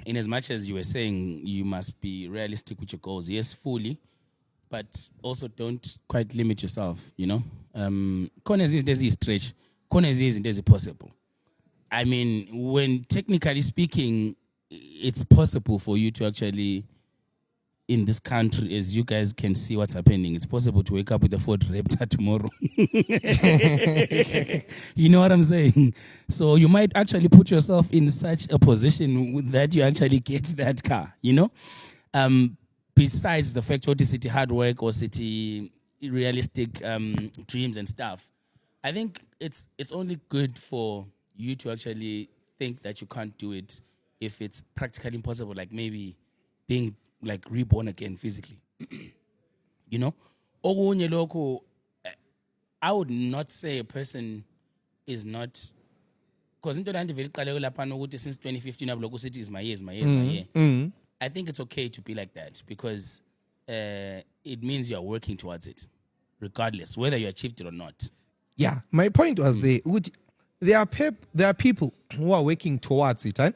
in as much as you were saying you must be realistic with your goals, yes, fully, but also don't quite limit yourself, you know. Corners is stretch, corners is possible. I mean, when technically speaking, it's possible for you to actually, in this country, as you guys can see what's happening, it's possible to wake up with a Ford Raptor tomorrow. You know what I'm saying? So you might actually put yourself in such a position that you actually get that car, you know? Besides the fact that city hard work or city realistic dreams and stuff, I think it's only good for you to actually think that you can't do it if it's practically impossible, like maybe being like reborn again physically. You know? Okunye lokho, I would not say a person is not, because into lanto vele iqale lapha ukuthi since 2015 abuloko city is my year. I think it's okay to be like that because it means you are working towards it, regardless whether you achieved it or not. Yeah, my point was there are people who are working towards it, and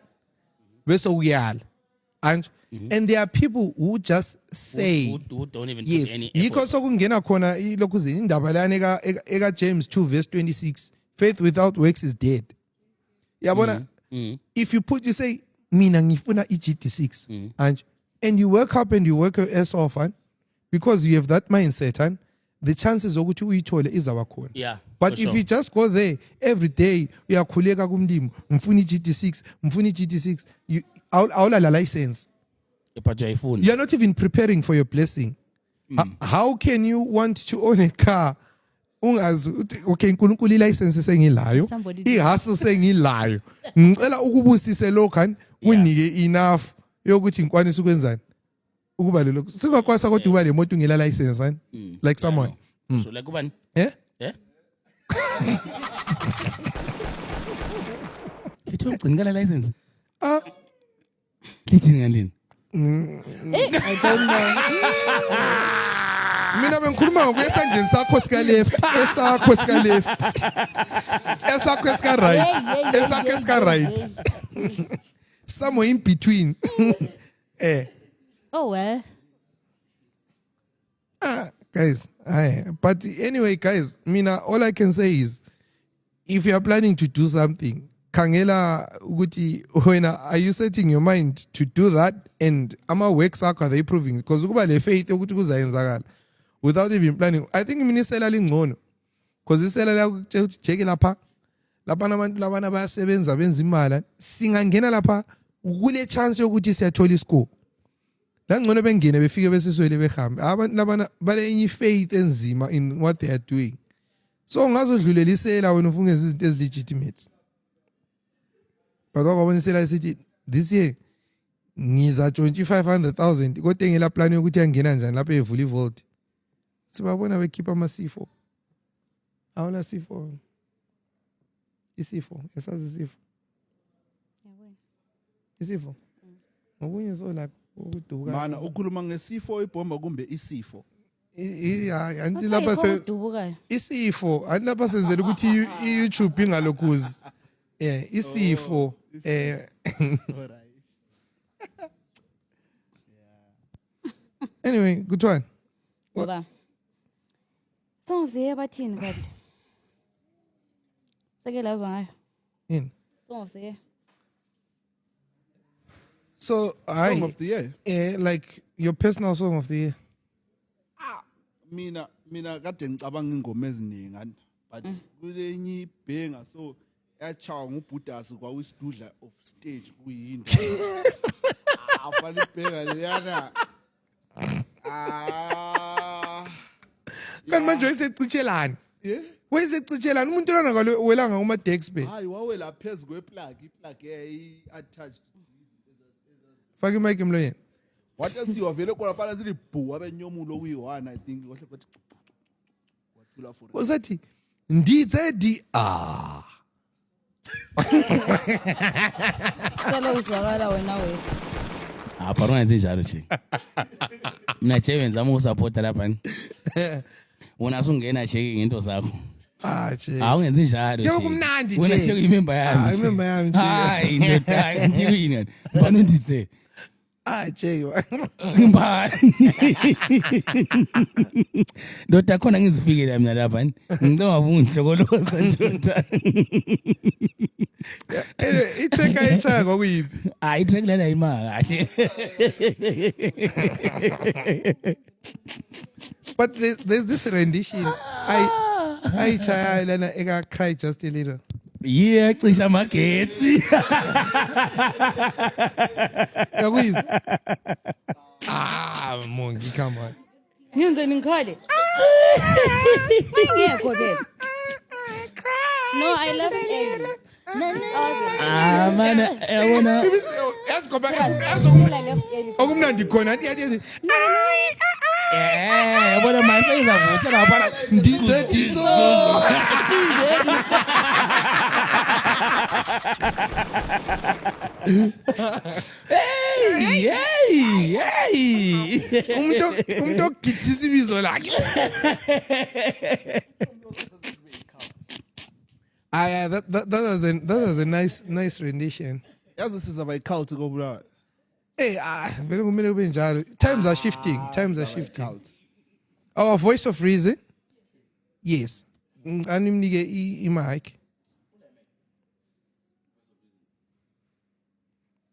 and there are people who just say who don't even yes. put any Yikho effort. sokungena khona ilokhu indaba lana eka James 2 verse 26, faith without works is dead. Yabona, if you say mina ngifuna iGT6 and you work up and you work your ass off, and because you have that mindset, and the chances ukuthi uyithole izabakhona. Yeah. But for if sure. you just go there every day, uyakhuleka kumlimo, mfuni GT6, you awulala license. But you're a fool. You're not even preparing for your blessing. How can you want to own a car? Okay, nkulunkulu ilicense sengilayo. Somebody did. Ihustle sengilayo. Ngicela ukubusise lokho unike enough yokuthi ngikwanise ukwenzani. Ukuba lokho. Singakwasa kodwa uba le moto ngela license like someone. So like ubani? Eh? Eh? Kitho ugcina la license. Kithi ngandini. I don't know. Mina bengikhuluma ngokwesandleni sakho sika left, esakho sika left. Esakho sika right. Esakho sika right. Somewhere in between. Oh, well. Guys, but anyway, guys, Mina, all I can say is, if you are planning to do something, Kangela Uguti, are you setting your mind to do that? And ama work are they proving? Because Uguba faith without even planning. I think Minisela Lingono. Because this check lapa. Lapa naman labana ba sebenza benzimala. Singangena lapa. Ule chance yokuthi siyathola school. La ngcono bengene befike besiswele behambe. Abantu labana bale inyi faith enzima in what they are doing. So ngazodlulelisela wena ufungeza izinto legitimate. But wakwabonisela sithi this year ngiza 2500,000 kodwa ngela plan yokuthi angena njani lapha evula ivault. Sibabona bekhipha ama C4. Awula C4. Isifo, esazi isifo. Isifo. Ngokunye so like ukuduka. Mana ukhuluma ngesifo ibhomba kumbe isifo. Anti lapha se isifo, anti lapha senzela ukuthi YouTube ingalokhuzi. Isifo. Anyway, good one. Baba. Some of the year bathini kanti. Sekela uzwa ngayo. In. Some of the year. So, Song of the year. Like your personal song of the year. Mina kade ngicabanga ingoma eziningi but kulenye ibhenga so yachawa ngubhudasi kwakuyisidudla of stage kuyinto. Afana ibhenga leyana. Kanti manje isecitshelana. Yeah. Wayesecitshelana umuntu lona kwelanga uma Dexbe. Hayi wawela phezulu kweplug, iplug attached. Fake mic emloyeni. What else you vele khona phana sithi bhu abenyomulo kuyi1 I think kohle kwathi wathula for it. Usathi ndithe Sele uzwakala wena wethu. But ungenzi njalo nje. Mina nje wenza uma usupport lapha. Wona usungena nje ngento zakho. che. Awungenzi njalo. Yo, Che. kumnandi, Wena Che. check imember yami. Imember yami, Che. Hayi ndoda, hayi ndiyini. Bani undithe? Che. Ngibani? Ndoda khona ngizifikele mina lapha. Ngicela ngabungihlokoloza ndoda. Itheka echaya kwakuyiphi? Hayi track lana imaka kahle. But there's this rendition. I chaya lana eka cry just a little. Yeah, cisha amagetsi. Yakuyizwa? Mongi, come on. Ngiyenzeni ngikhale? Ngiyekho phela. No, I love Ellie. Mana yabona. Yazi ngoba I left Ellie. okumnandi khona yathi Yabona mase izavutha lapha. ndithethiso. Hey. Umuntu ogidisa ibizo lakhe. That was a nice rendition. Yazi siza by cult kobulawa. Hey, vele kumele kube njalo. Times are shifting. Times are shifting. Our voice of reason. Yes. Animnike i-mic.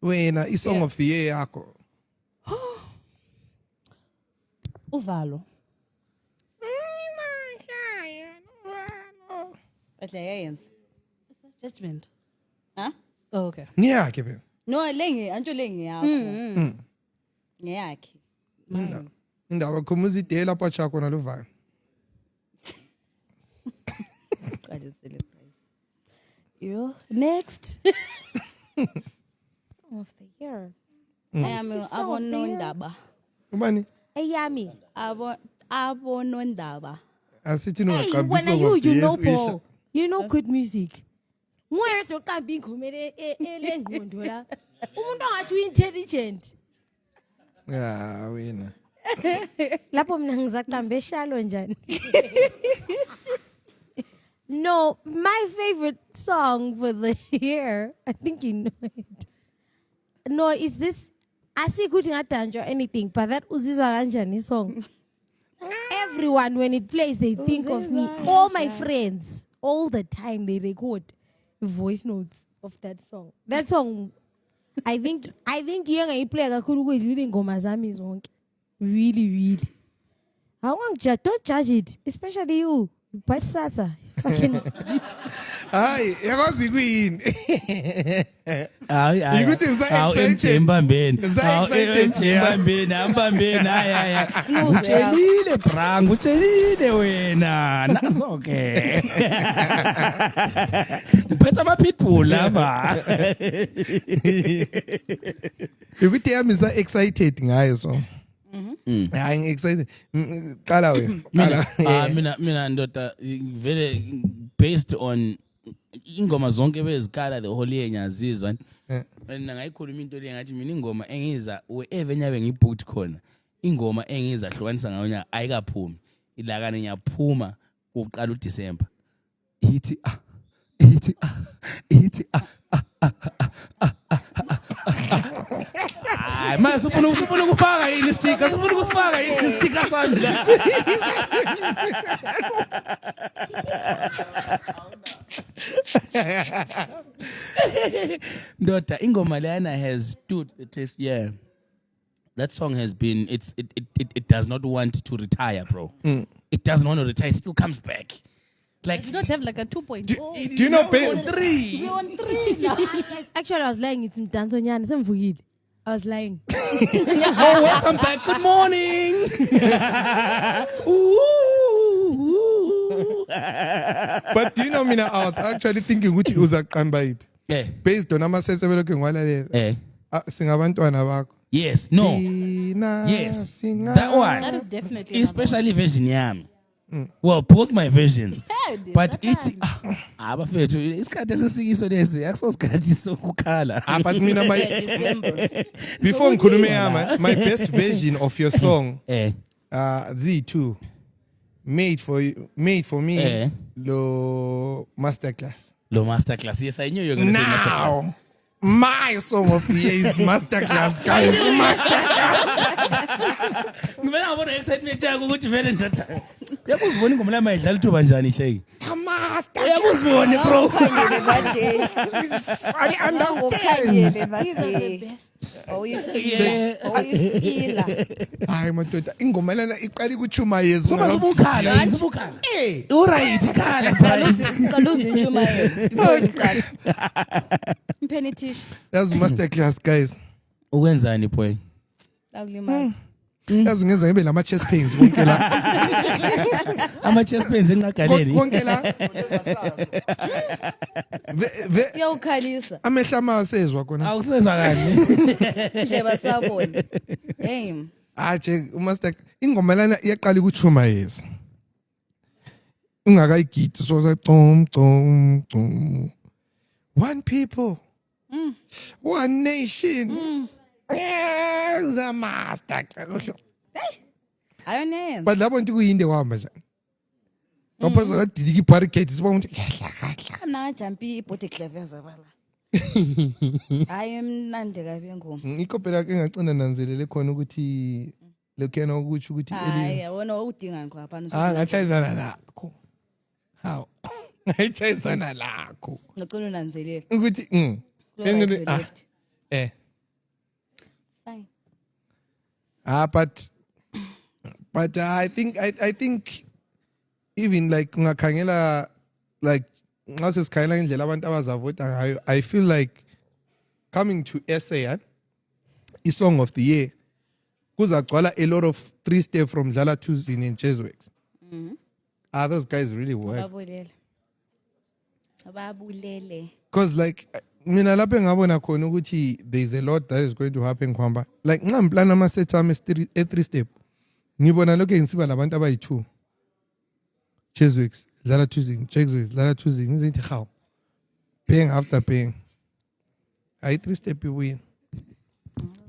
Wena isong of the year yakho. Uvalo. Bahle yayenza. Judgment. Huh? Oh, okay. Ngiyakhe phela. No, antsho lengi yakho. Ngeyakhe. Indaba khumuza ide lapha chakho nalovalo. Qalisele price. Yo, next. Song of the year. Ayami Song of the year. abonondaba. Ubani? Ayami. Abonondaba. Asithi Hey, nongaqambisa when are you? You know, of the year. Paul. You know good music. Moya toqamba ingoma elengqondo la. Umuntu ongathi uintelligent. Yeah, wena. Lapho mina ngizaqamba eshalo njani. No, my favorite song for the year, I think you know it. No, is this asikuthi ngadanjwa or anything, but that uzizwa kanjani song. Everyone when it plays they think of me. All my friends, all the time they record voice notes of that song. That song I think iplay kakhulu kwedlula ingoma zami zonke. Really. Don't judge it, especially you. But Sasa, fucking. Hayi, yakwazi kuyini? Hayi. Yikuthi ngisa-excited. Embambeni. Ngisa-excited, yeah. Embambeni. Hayi. Utshelile brang, utshelile wena. Naso ke. Uphethe ama-pitbull lapha. Yikuthi yami ngisa-excited ngayo so. Hayi ngi-excited. Qala wena. Qala. Mina ndoda vele based on ingoma zonke bezikala the whole year ngiyazizwa. Mina ngayikhuluma into le ngathi mina ingoma engiza wherever nyabe ngibooked khona. Ingoma engiza hlukanisa ngayo nya ayikaphumi. Ilakane ngiyaphuma ukuqala uDecember. Ithi Hayi mase ufuna ukufaka yini sticker, ufuna ukusifaka yini sticker sandla. Ndoda ingoma lana has stood the test. Yeah, that song has been. It does not want to retire, bro. It doesn't want to retire. It still comes back. Like You don't have like a 2.0. Do you know on 3. We're on 3 now. Yes, actually I was lying, it's Mtansonyani, semvukile. I was lying. Oh, welcome back. Good morning. Ooh. But do you know mina I was actually thinking ukuthi uzaqamba yiphi. Based on ama-sense ebelokhu ngiwalalela. Singabantwana bakho. Yes. No. Thina Yes. singa- That one. That is definitely Especially version yami. Well, both my versions. But it abafethu isikhathi esesikiso lesi akusosikhathi sokukhala. But mina December. before ngikhulume yami, my best version of your song Eh. Z2. made for me Eh. lo masterclass. Lo masterclass. Yes, I knew you were going to say masterclass. Now, my song of the year is masterclass, guys. Ngivela ngabona excitement yakho ukuthi vele ndoda. Uyakuzibona ingoma lami ayidlala ithuba njani Shay? Uyakuzibona bro. I understand. These are the best. Awuyifila. Hayi madoda, ingoma lana iqala ukuchuma yezu. Soba ubukhala, ubukhala. Eh, Uright khala. Qala uzintshumayelo before uqala. Mpheni tissue. that's masterclass, guys. Ukwenzani boy? Akulimazi. Yazi ngenza ngibe lama chest pains konke la. Ama chest pains enqagaleni. Konke la. Uyawukhalisa. Amehla masezwa khona. Awusezwa kahle. Ndleba sabona. Hey. Nje umaster ingoma lana iyaqala ukuchuma yezi. Ungakayigidi so sa com. One people. One nation. The master. Ayonenza. But labo nto kuyinde kwahamba njani? Ngaphaza kadidiki barricades sibona ukuthi Amna jampi ibhote cleveza bala. Hayi emnandi kabi engoma. ikopela ke ngacina nanzelele khona ukuthi lokhena ukuthi Hayi yabona ukudinga ngikho apha ngachayizana lakho. How? Ngachayizana lakho. ngicela unanzelele. Ukuthi Engene eh It's fine. but I think even like ungakhangela like nxa sesikhangela indlela abantu abazavota ngayo, I feel like coming to SA i-song of the year kuzagcwala a lot of 3-step from Dlala Thuzini and Chezworks. Those guys really worth. Babulele. Because like mina lapho engabona khona ukuthi there's a lot that is going to happen kwamba like ngimplan ama-set ami e-3-step ngibona lokho ngisiba labantu abayi-2 Chezworks, Dlala Thuzini, Chezworks, Dlala Thuzini ngizithi how paying after paying ayi 3-step ibuye.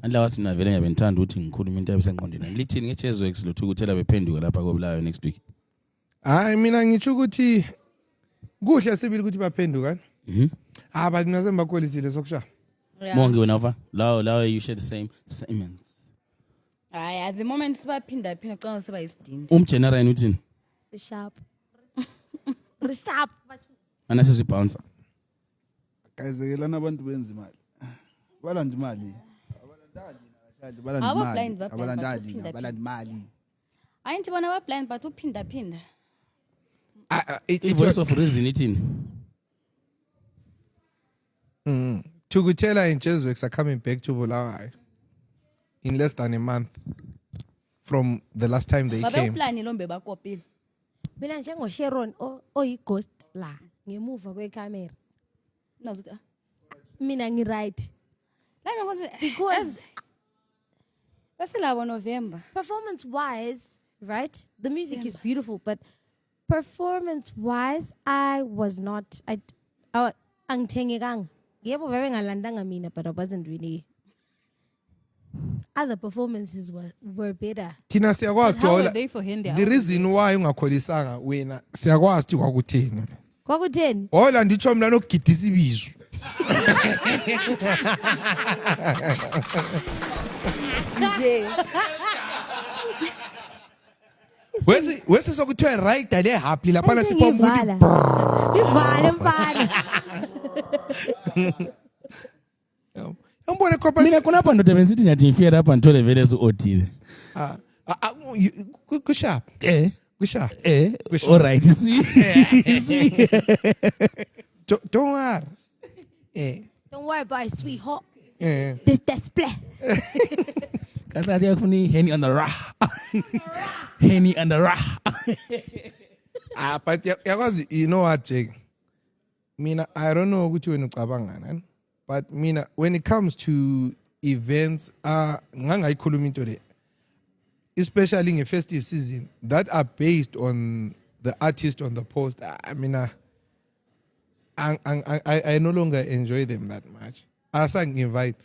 Andla wasi mina vele ngiyabe ngithanda ukuthi ngikhuluma into ebisengqondweni. Lithini ngeChezworks lothu ukuthela bephenduka lapha koBulawayo next week? Hayi mina ngitsho ukuthi kuhle sibili ukuthi baphenduka. But mina sembakholisile sokushaya. Mongi wena uva? Lawo you share the same sentiments. Hayi at the moment sibaphinda phinda canga seba isidindi. Umgenerine uthini? Sharp. Sharp. Mana sizibouncer. Guys, kelana abantu benza imali. Balanda imali. Abalanda imali. Ayinti bona ba blind but uphinda phinda. Voice of reason ithini? Thukutela and Chezworks are coming back to Bulawayo in less than a month from the last time they Babe came. uplani lombe bakopile. Mina njengoSharon oyi-ghost la ngemuva kwecamera. Nozuthi Mina ngi-right. la because Because basilabo November. performance-wise, right? The music is beautiful, but performance-wise, I was not. Angithengekanga. Yebo bebe ngalandanga mina, but I wasn't really. Other performances were better. Thina siyakwazi How were thola they for Hindi? the reason why ungakholisanga wena siyakwazi ukuthi kwakutheni. Kwakutheni? Hola nditsho mina nokugidisa ibizo. Nje. Wesi sokuthiwa rider le happy lapha Bese sipho umuntu. ngiyivala. Ivale mfana. Yambone khopha Mina khonapha ndoda benzithi ngiyathi ngifike lapha ngithole vele su-odile. kushap. Kushap. All right. Don't worry. Don't worry about it, sweetheart. Eh. This display. Kasathi yakufuna Henny on the rah. Henny on the rah. But yakwazi you know what Jake? Mina I don't know ukuthi wena ucabangana. But mina when it comes to events ngangayikhuluma into le. Especially in a festive season that are based on the artist on the post. I mean, I no longer enjoy them that much. As I invite,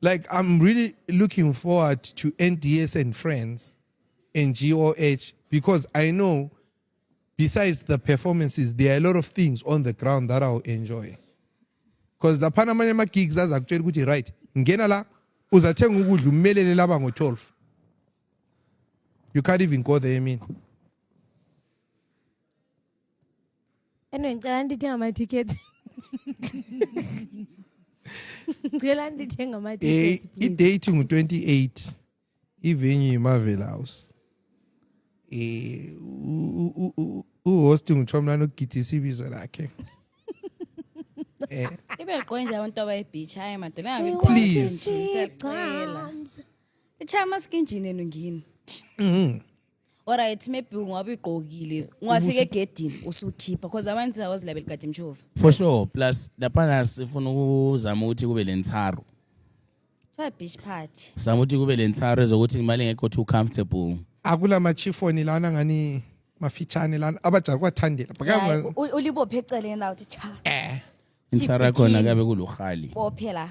like I'm really looking forward to NDS and Friends and GOH because I know besides the performances, there are a lot of things on the ground that I'll enjoy. Because the Panama gigs as actually right. Ngena la uzathenga ukudla umelele laba ngo-12. You can't even go there, I mean. Anyway, ngicela ndithenga ama-tickets. Ngicela ndithenga ama-tickets, please. I-date ngu-28. I-venue Marvel House. U-host nguThomlana ogidisa ibizo lakhe. Ibe liqonje abantu abayi-beach hayi madoda We engabe want to Please. see siyacela. drums. Ichama skinjini nongini. Alright, maybe ungabe igqokile ungafika egedini usukhipha because abantu awazilabela kade mshova. For sure. Plus lapana sifuna ukuzama ukuthi kube lentsaro. Fa beach party. Sizama ukuthi kube lentsaro ezokuthi imali ngekho too comfortable. Akula machifoni lana ngani mafitshane lana abaja kwathandela. Ulibophe eceleni la uthi cha. Insara khona kabe kulukhali. Bophe la.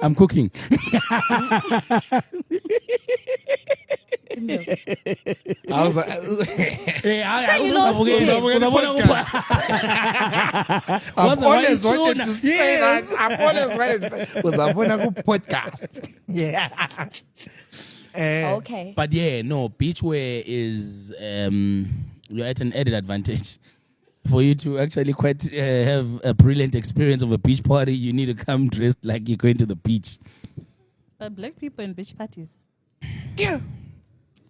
I'm cooking. I've always wanted to say that. I've always wanted to say uzabona ku podcast. Yeah. Okay. But yeah, no, beachwear is you're at an added advantage. For you to actually quite have a brilliant experience of a beach party, you need to come dressed like you're going to the beach. But black people in beach parties. Yeah.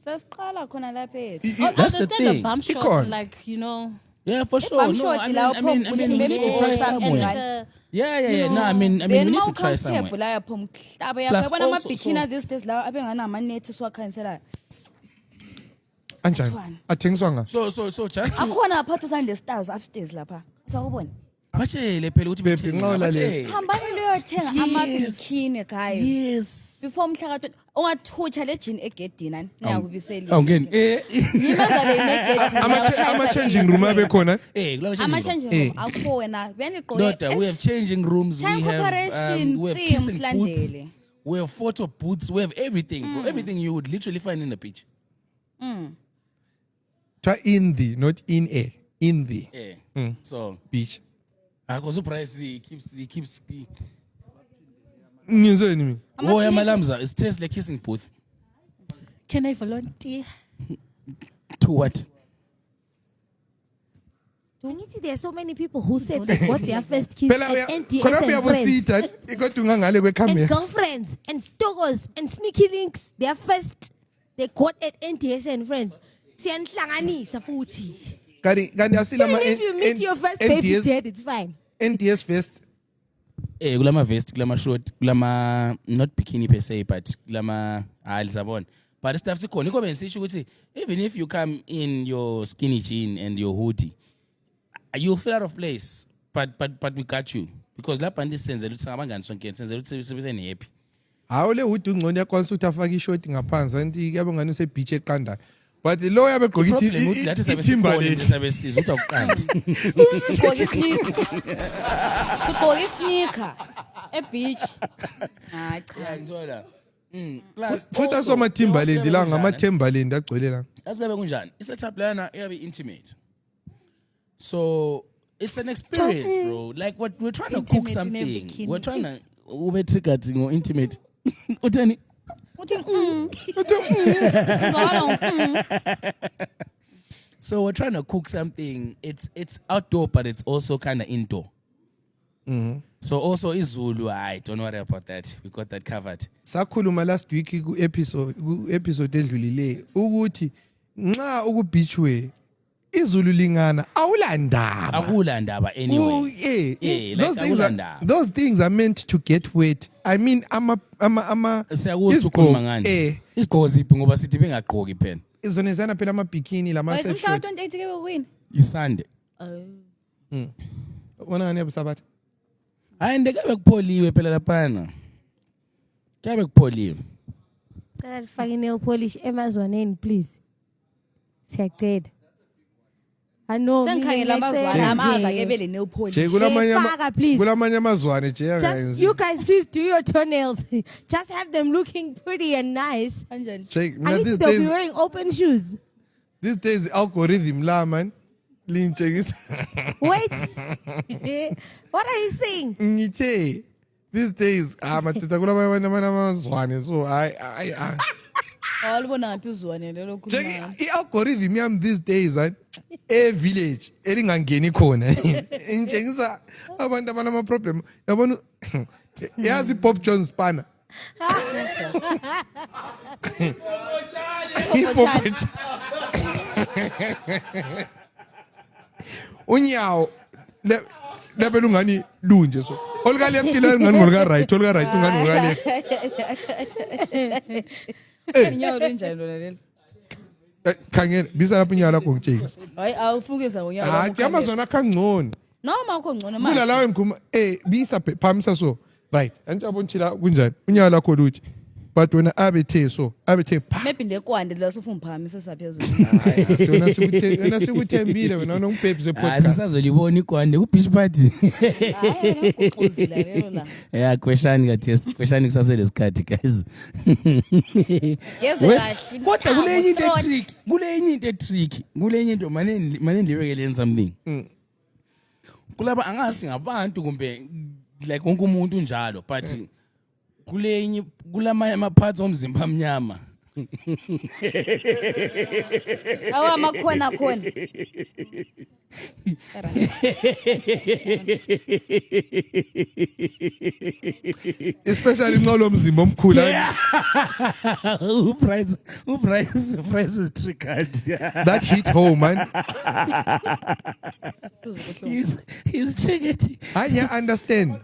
Sasiqala khona lapha ethu. That's the Understand thing. the bump shot, Icon. like, you know. Yeah, for sure. bump No, shot I mean, la I mean, upho we need to try somewhere. Yeah. No, I mean, we Then need ma to try uncomfortable somewhere. la yapho mhlaba Plus yakho yabona ama also- bikini these days la abengana ama net siwakhanyisela. Anjani? One. Athengiswa nga. So just to Akhona apha usande stars upstairs lapha. Uzakubona? batshele phela ukuthi Babe, bithini, nxa ulalele. batshele. Hambani leyothenga ama bikini guys. Yes. Before mhla ka ungathutsha le jean egedini niyakubiselisa. Awungeni. Yimaza le negedini. Ama-changing room abekhona. Kula Ama changing room. changing room akho wena beniqoke. Daughter, we have changing rooms, Time we have preparation we have themes kissing booths, landele. we have photo booths, we have everything. Bro. Everything you would literally find in the beach. Try in the, not in a. In the Yeah. So beach. I was surprised he keeps Ngizweni mina. Oh yeah, Malamza, it's just like kissing booth. Can I volunteer? To what? Angithi there are so many people who said they got their first kiss Phela at NTS khona and friends. uyabosita ikodwa ngale And kwecamera. girlfriends and stokos and sneaky links. Their first they got at NTS and friends. Siyanhlanganisa futhi. Kanti asila Even if you meet your first baby dead, it's fine. NTS Fest. Kulama vest, kulama short, kulama not bikini per se, but kulama alizabon. But the stuff sikhona. Iko bensisho ukuthi even if you come in your skinny jean and your hoodie, you'll feel out of place. But we got you because lapha ndisenzela ukuthi abangani sonke senzela ukuthi sibe happy. Hawu le hood ungcono yakwanisa ukuthi afake ishort ngaphansi anti yabe ngani use beach eqanda. But lo yabe gqoka Problem ukuthi lathi sabe Timberland. sikhona sabe siza ukuthi awuqandi. Sigqoke sneaker. Sigqoke sneaker. Beach. Hayi cha. Ngithola. Futhi asoma Timberland la ngama Timberland agcwele la. Asibe kunjani? Isetup lana iyabe intimate. So it's an experience, bro. Like what we're trying to cook Intimate in a something. bikini. We're trying to ube triggered ngo intimate. Utheni? So we're trying to cook something. It's outdoor, but it's also kind of indoor. So also izulu, don't worry about that. We got that covered. Sakhuluma last week ku episode edlulile ukuthi nxa uku beachway izulu lingana awulandaba. Akula ndaba anyway. Those like things akulandaba. those things are meant to get wet. I mean Siyakuzwa ukukhuluma ngani. Isigqoko ziphi ngoba sithi bengagqoki phela. izonezana phela ama bikini lama Wait, surf umhla short. 28 ke win. Isande. Wona ngani ebusabatha? Hayi ndekabe kupholiwe phela laphana. Kabe kupholiwe. Cela lifake nail polish emazwaneni please. Siyacela. I know. Sengikhangela amazwana amaza ke bele nail polish. Je kulamanye Faka, please. kulamanye amazwane je Just akayenzi. you guys please do your toenails. Just have them looking pretty and nice. Kanjani? Je I think they'll be wearing open shoes. These days algorithm la man. Linchegis. Wait. What are you saying? Ngithe these days madoda kunamazwane so I Awulibona ngaphi uzwane lelo khuluma. i-algorithm yami these days village elingangeni khona ingitshengisa abantu abanama problem yabona yazi Bob Jones spanner unyawo lebe lungani lunje so olika left lingani ngolika right olika right ungani ngolika left Inyawo linjani lona lelo? khangela bisa lapha inyawo lakho ngitshengisa Hayi awufukisa ngonyaka. amazona khangcono Noma akho ngcono kula manje. lawo ngikhuluma bisa phamisa so right anjabo nchila kunjani unyawo lakho luthi but wena abethe pha Maybe ndekwande la sufumphakamise saphezulu. sona sikuthembile wena nongibhebhi Hayi zepodcast sisazolibona igwande ku beach party. Hayi ngikuxuzila lelo la. Yeah, question kathi question kusaselesikhathi guys. Yeze kahle. Kodwa kulenye into tricky, kulenye into tricky, kulenye into manje ndibekele something. Kulaba angazi ngabantu kumbe like wonke umuntu njalo but kulenye kulamanye amaphathi omzimba amnyama. Awa makhona khona. especially nqolo mzimba omkhulu Price is triggered. that hit home man He's triggered. I understand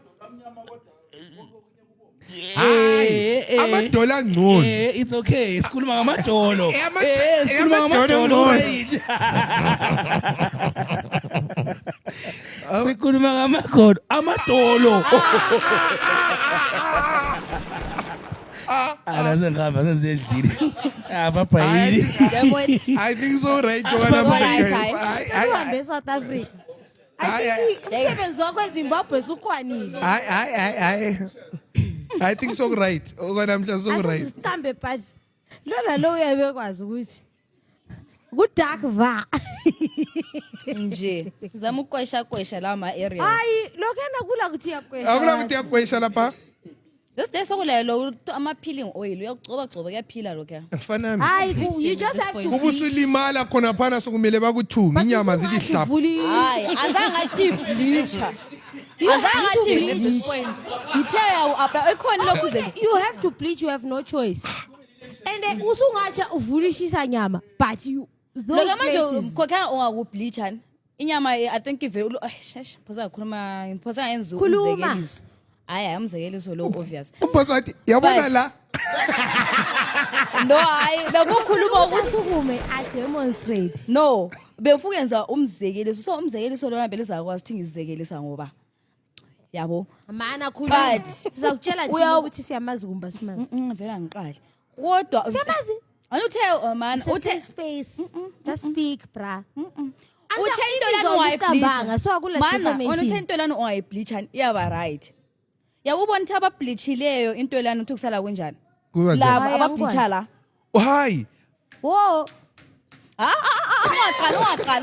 hayi amadola ngcono It's okay. Sikhuluma ngamadolo. Sikhuluma ngamadolo. Sikhuluma ngamagodo. Amadolo. Anasengihamba senzendlini. Papa yini. I think so right Uhambe South Africa. Umsebenzi wakho eZimbabwe sukwanile. I think so right okwanamhla so right Asisiqambe but lona lo uyabekwazi ukuthi ku-dark va Nje. Zama ukwesha la ma areas. hayi lokhena kula kuthi yakwesha akula kuthi yakwesha lapha This day sokulelo ama peeling oil uyagcoba kuyaphila lokho. mfana hayi you just have to ubusulimala khona phana sokumele bakuthunga inyama zikihlapha Hayi azange athi bleacher. Azange athi bleach. Ngithe apply ekhona lokhu ze you have to bleach, you have no choice. And then usungatsha uvulishisa nyama but you Loke manje mkhokhana ungakubleacha. Inyama I think ivele phosa khuluma phosa yenza umzekeliso. Hayi umzekeliso lo obvious. umphathi wathi yabona la No hayi bekukhuluma ukuthi usukume I demonstrate. no befukenza umzekeliso so umzekeliso lona vele zakwazi ukuthi ngizekelisa ngoba yabo Mana khuluma. But Sizakutshela nje ukuthi siyamazi kumba simazi. vela ngiqali kodwa Siyamazi. Anuthe man Uthe space. Just speak bra. uthe into lana ungayibleacha so akula mana uthe information. into lana ungayibleacha iyaba right yakubona ukuthi abableachileyo into lana uthi kusala kanjani Kuba labo Hayi, abableacha la hayi Wo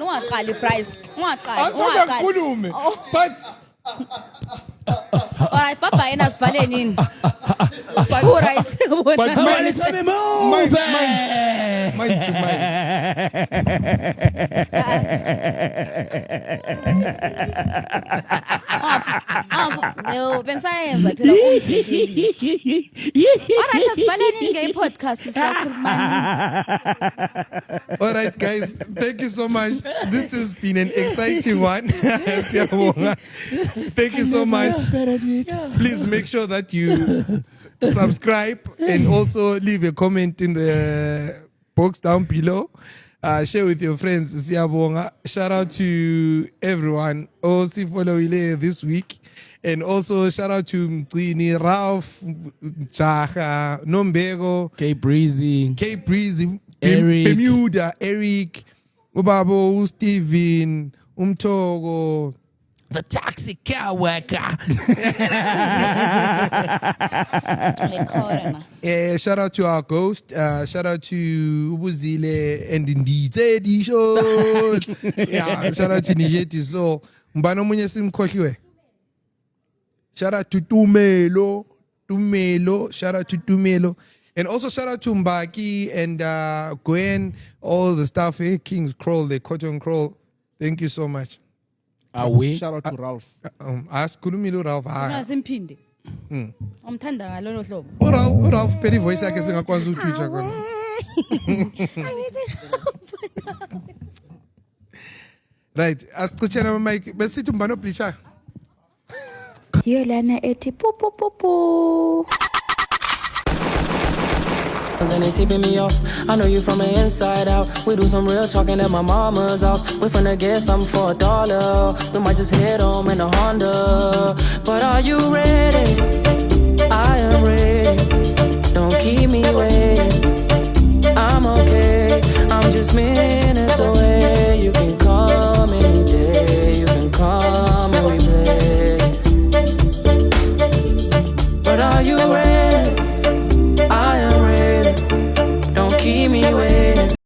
ungaqali price ungaqali asokukhulume but alright baba yena sivale nini sikura isibona but Let's have a move. mind to mind no bensayenza phela umzekeli alright asivale nini nge podcast sakhuluma all right guys thank you so much this has been an exciting one Siyabonga. Thank you so much please make sure that you subscribe and also leave a comment in the box down below. Share with your friends. Siyabonga. Shout out to everyone. Also follow Ile this week. And also shout out to Mcini, Ralph, Chaha, Nombego, K Breezy. Eric. Bermuda, Eric, Ubabo, Steven, Umtogo, the taxi care worker. Shout out to our ghost. Shout out to Ubuzile and Indeed Edition. Yeah, shout out to Nijeti. So, Mbano Munye Simkhohliwe. Shout out to Tumelo. Shout out to Tumelo. And also shout out to Mbaki and Gwen, all the staff here, King's Crawl, the Cotton Crawl. Thank you so much. Are we? Shout out to Ralph. Ask Kulumilo Ralph. Simphinde. Umthanda ngalolo hlobo. Ralph Perry voice yakhe singakwazi uTwitter kona. Right, asichithena mic besithi umbano Blisha. Yo lana ethi pu pu pu pu. And they tipping me off. I know you from the inside out. We do some real talking at my mama's house. We finna get something for $1. We might just hit home in a Honda. But are you ready?